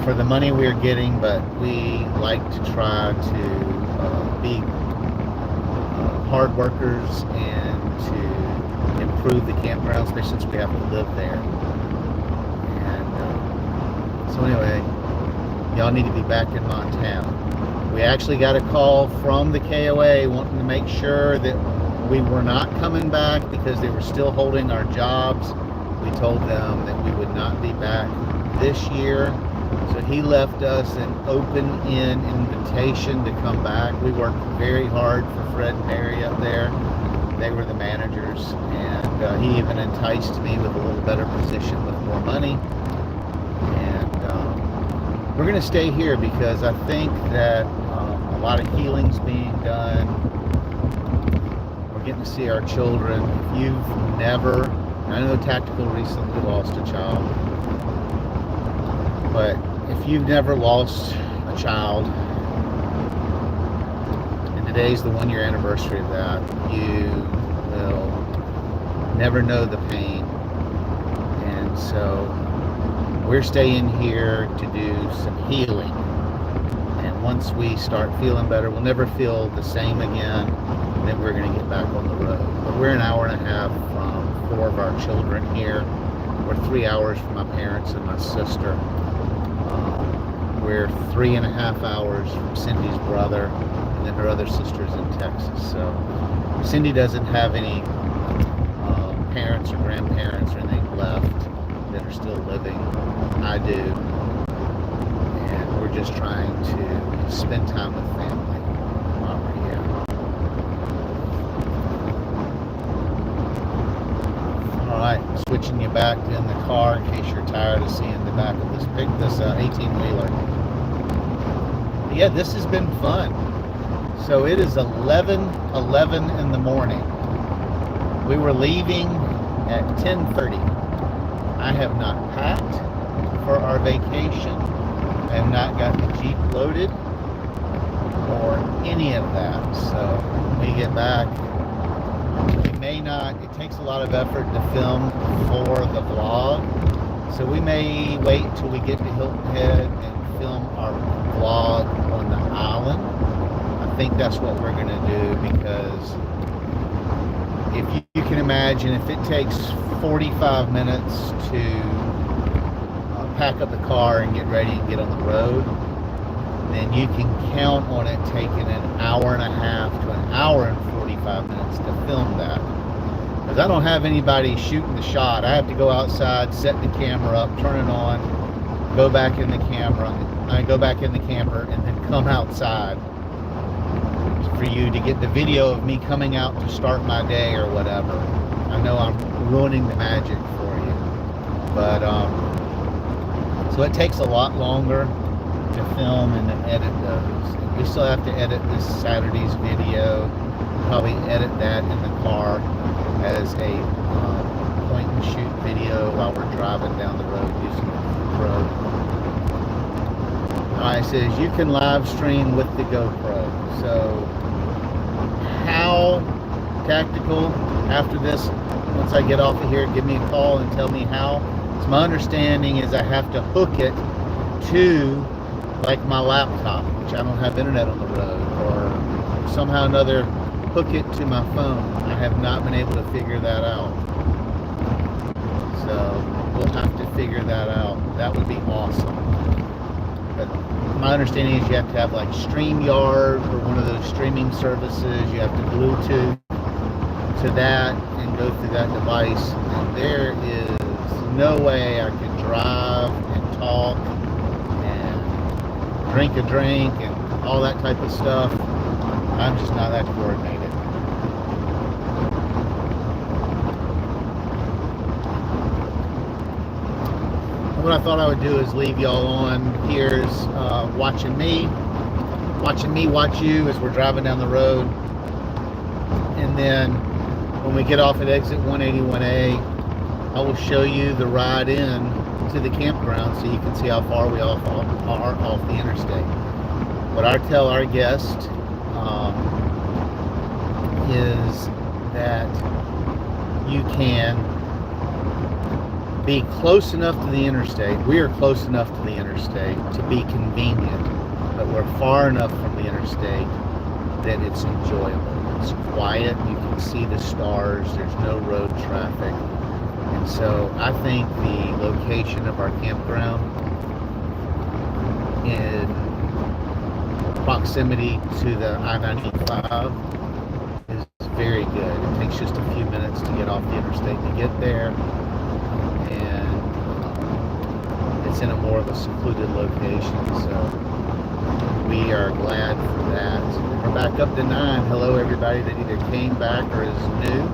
for the money we're getting, but we like to try to be hard workers and to improve the campground, especially since we have to live there. And so anyway, y'all need to be back in Montana. We actually got a call from the KOA wanting to make sure that we were not coming back because they were still holding our jobs. We told them that we would not be back this year. So he left us an open-end invitation to come back. We worked very hard for Fred and Mary up there. They were the managers, and he even enticed me with a little better position with more money. And we're going to stay here because I think that a lot of healing's being done. Getting to see our children. If you've never, I know Tactical recently lost a child, but if you've never lost a child, and today's the 1-year anniversary of that, you will never know the pain. And so we're staying here to do some healing, and once we start feeling better, we'll never feel the same again. Then we're going to get back on the road. But we're an hour and a half from 4 of our children here. We're 3 hours from my parents and my sister. We're 3.5 hours from Cindy's brother, and then her other sister's in Texas. So Cindy doesn't have any parents or grandparents or anything left that are still living. I do. And we're just trying to spend time with family while we're here. Alright, switching you back in the car in case you're tired of seeing the back of this 18-wheeler. Yeah, this has been fun. So it is 11:11 in the morning. We were leaving at 10:30. I have not packed for our vacation. I have not got the Jeep loaded or any of that. So when we get back, may not, it takes a lot of effort to film for the vlog. So we may wait till we get to Hilton Head and film our vlog on the island. I think that's what we're gonna do, because if you can imagine, if it takes 45 minutes to pack up the car and get ready and get on the road, then you can count on it taking an hour and a half to an hour and 45 minutes to film that. Because I don't have anybody shooting the shot. I have to go outside, set the camera up, turn it on, go back in the camera, go back in the camper, and then come outside for you to get the video of me coming out to start my day or whatever. I know I'm ruining the magic for you, but so it takes a lot longer to film and to edit those. We still have to edit this Saturday's video, probably edit that in the car as a point and shoot video while we're driving down the road using the GoPro. It says you can live stream with the GoPro. So how tactical after this, once I get off of here, give me a call and tell me how. So my understanding is I have to hook it to like my laptop, which I don't have internet on the road, or somehow or another hook it to my phone. I have not been able to figure that out. So we'll have to figure that out. That would be awesome. But my understanding is you have to have like StreamYard or one of those streaming services. You have to Bluetooth to that and go through that device. And there is no way I could drive and talk and drink a drink and all that type of stuff. I'm just not that coordinated. What I thought I would do is leave y'all on. Here's watching me watch you as we're driving down the road. And then when we get off at exit 181A, I will show you the ride in to the campground so you can see how far we are off the interstate. What I tell our guests is that you can be close enough to the interstate. We are close enough to the interstate to be convenient, but we're far enough from the interstate that it's enjoyable. It's quiet, you can see the stars, there's no road traffic. And so I think the location of our campground in proximity to the I-95 is very good. It takes just a few minutes to get off the interstate to get there, and it's in a more of a secluded location, so we are glad for that. We're back up to 9. Hello everybody that either came back or is new.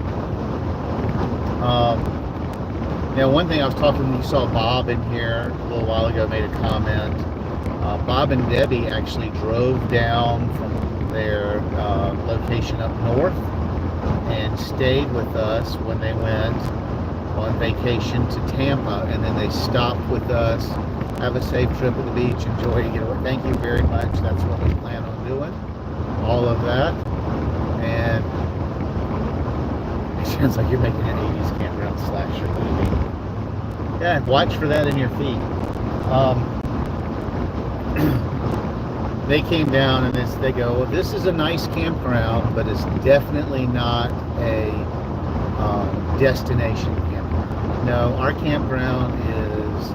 Now, one thing I was talking, you saw Bob in here a little while ago, made a comment. Bob and Debbie actually drove down from their location up north and stayed with us when they went on vacation to Tampa, and then they stopped with us. Have a safe trip at the beach, enjoy your getaway. Thank you very much. That's what we plan on doing, all of that. And it sounds like you're making an 80s campground slasher movie. Yeah, watch for that in your feed. They came down and they go, well, this is a nice campground, but it's definitely not a destination campground. No, our campground is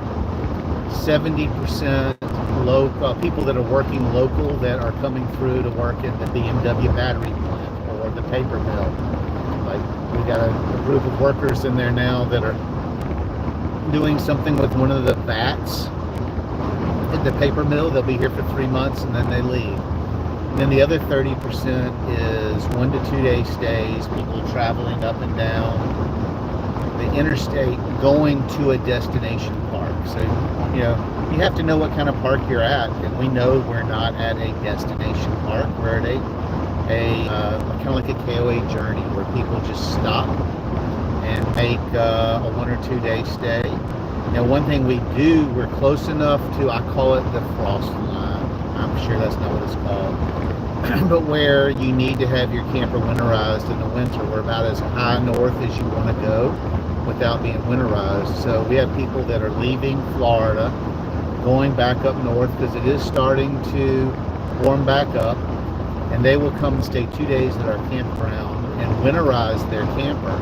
70% local, people that are working local that are coming through to work at the BMW battery plant or the paper mill. Like, we got a group of workers in there now that are doing something with one of the vats at the paper mill. They'll be here for 3 months and then they leave. And then the other 30% is 1 to 2 day stays, people traveling up and down the interstate going to a destination park. So, you know, you have to know what kind of park you're at, and we know we're not at a destination park. We're at a kind of like a KOA journey where people just stop and make a 1 or 2 day stay. Now, one thing we do, we're close enough to, I call it the frost line. I'm sure that's not what it's called. but where you need to have your camper winterized in the winter. We're about as high north as you want to go without being winterized. So we have people that are leaving Florida, going back up north because it is starting to warm back up, and they will come and stay 2 days at our campground and winterize their camper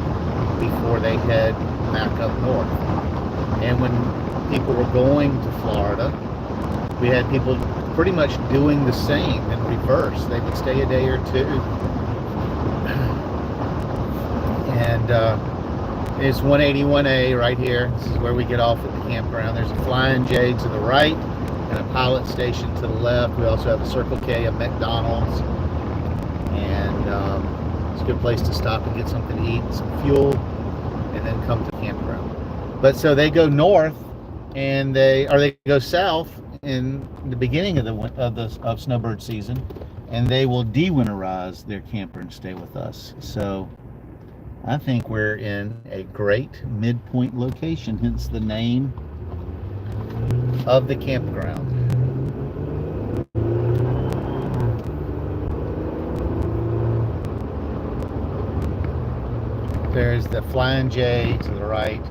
before they head back up north. And when people were going to Florida, we had people pretty much doing the same in reverse. They would stay a day or two, and it's 181A right here. This is where we get off at the campground. There's a Flying J to the right and a pilot station to the left. We also have a Circle K, a McDonald's, and it's a good place to stop and get something to eat, some fuel, and then come to the campground. But so they go north, and they go south in the beginning of snowbird season, and they will de-winterize their camper and stay with us. So I think we're in a great midpoint location, hence the name of the campground. There's the Flying J to the right.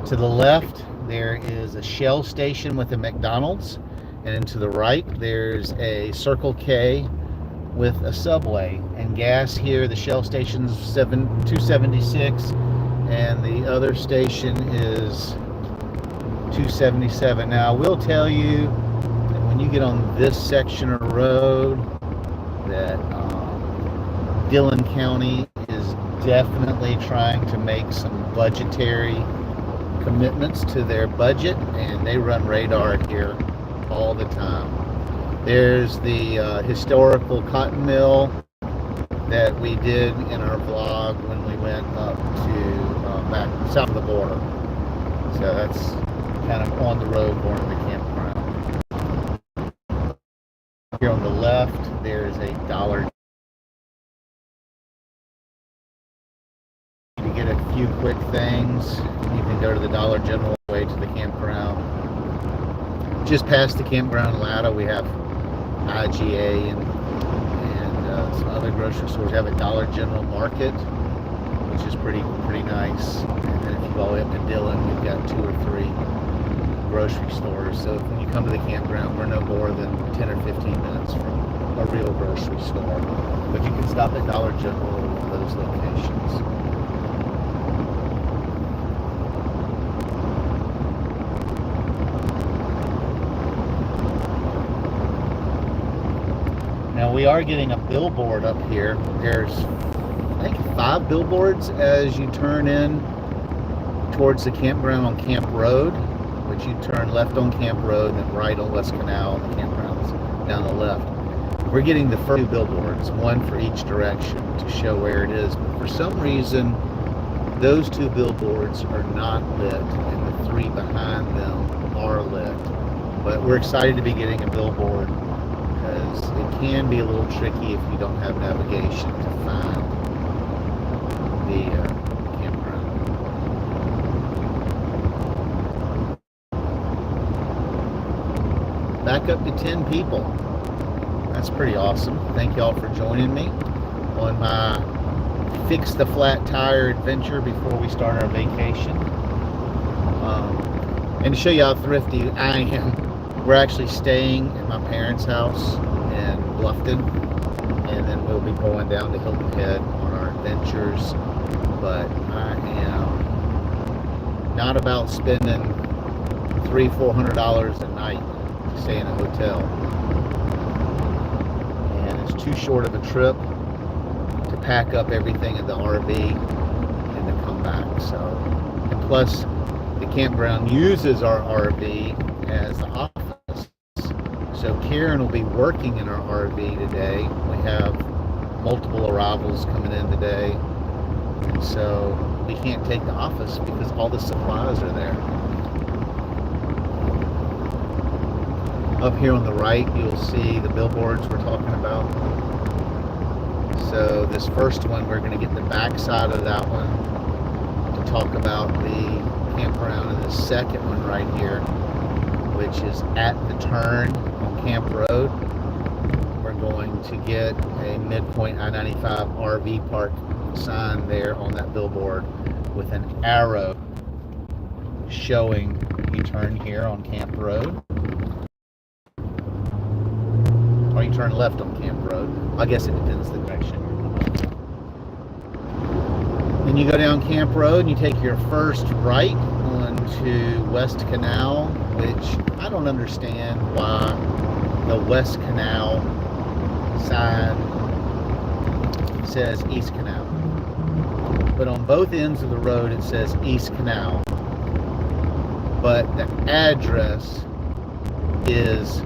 To the left, there is a Shell station with a McDonald's, and to the right, there's a Circle K with a Subway. And gas here, the Shell station's $2.76, and the other station is $2.77. Now, I will tell you that when you get on this section of road, that Dillon County is definitely trying to make some budgetary commitments to their budget, and they run radar here all the time. There's the historical cotton mill that we did in our vlog when we went up to back south of the border. So that's kind of on the road going to the campground. Here on the left, there's a dollar. To get a few quick things, you can go to the Dollar General way to the campground. Just past the campground ladder, we have IGA and some other grocery stores. We have a Dollar General Market, which is pretty nice. And then if you go all the way up to Dillon, we've got 2 or 3 grocery stores. So when you come to the campground, we're no more than 10 or 15 minutes from a real grocery store. But you can stop at Dollar General at those locations. Now we are getting a billboard up here. There's, I think, 5 billboards as you turn in towards the campground on Camp Road, which you turn left on Camp Road and then right on West Canal, and the campground's down the left. We're getting the first 2 billboards, one for each direction to show where it is. But for some reason, those 2 billboards are not lit, and the 3 behind them are lit. But we're excited to be getting a billboard, because it can be a little tricky if you don't have navigation to find the campground. Back up to 10 people. That's pretty awesome. Thank y'all for joining me on my fix the flat tire adventure before we start our vacation. And to show you how thrifty I am, we're actually staying at my parents' house in Bluffton, and then we'll be going down to Hilton Head on our adventures. But I am not about spending $300-400 a night to stay in a hotel, and it's too short of a trip to pack up everything in the RV and to come back. So, and plus, the campground uses our RV as the office. So Karen will be working in our RV today. We have multiple arrivals coming in today, and so we can't take the office because all the supplies are there. Up here on the right, you'll see the billboards we're talking about. So this first one, we're going to get the back side of that one to talk about the campground, and the second one right here, which is at the turn on Camp Road. We're going going to get a midpoint I-95 RV park sign there on that billboard with an arrow showing you turn here on Camp Road, or you turn left on Camp Road. I guess it depends the direction you're coming. Then you go down Camp Road and you take your first right onto West Canal, which I don't understand why the West Canal side says East Canal. But on both ends of the road it says East Canal. But the address is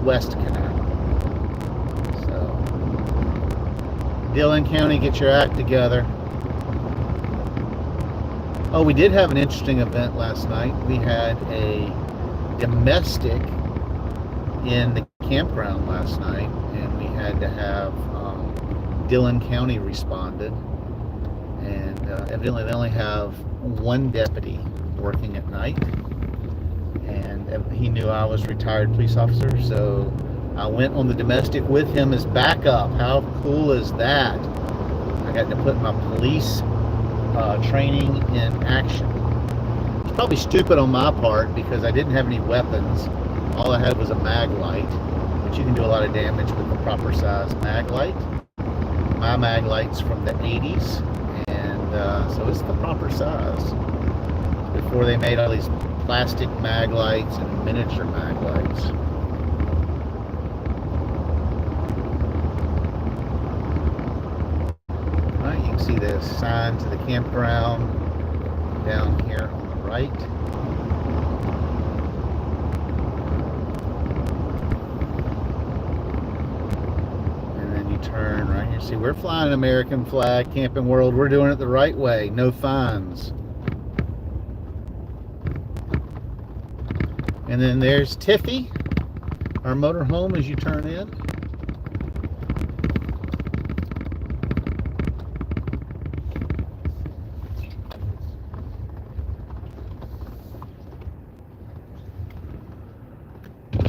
West Canal. So, Dillon County, get your act together. Oh, we did have an interesting event last night. We had a domestic in the campground last night, and we had to have Dillon County responded. And evidently they only have one deputy working at night. And he knew I was a retired police officer, so I went on the domestic with him as backup. How cool is that? I got to put my police training in action. It's probably stupid on my part because I didn't have any weapons. All I had was a mag light, but you can do a lot of damage with the proper size mag light. My mag light's from the 80s, and so it's the proper size. Before they made all these plastic mag lights and miniature mag lights. Alright, you can see the sign to the campground down here on the right. And then you turn right here. See, we're flying an American flag, Camping World. We're doing it the right way. No fines. And then there's Tiffy, our motorhome, as you turn in.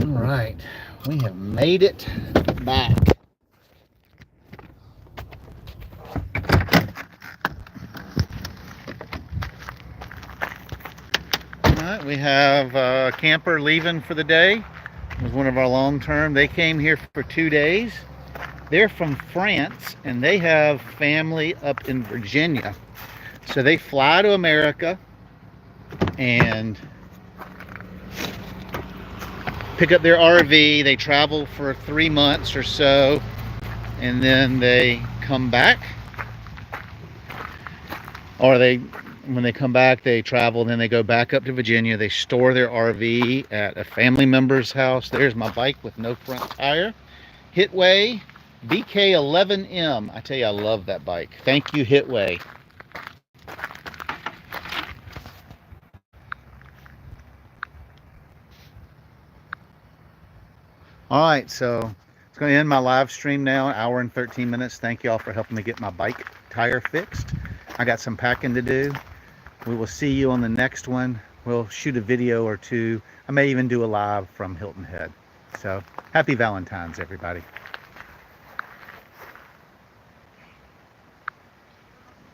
All right, we have made it back. We have a camper leaving for the day. It was one of our long-term. They came here for 2 days. They're from France and they have family up in Virginia. So they fly to America and pick up their RV. They travel for 3 months or so and then they come back. Or when they come back, they travel, then they go back up to Virginia. They store their RV at a family member's house. There's my bike with no front tire. Hitway BK11M. I tell you, I love that bike. Thank you, Hitway. All right, so it's going to end my live stream now, an hour and 13 minutes. Thank you all for helping me get my bike tire fixed. I got some packing to do. We will see you on the next one. We'll shoot a video or two. I may even do a live from Hilton Head. So happy Valentine's, everybody.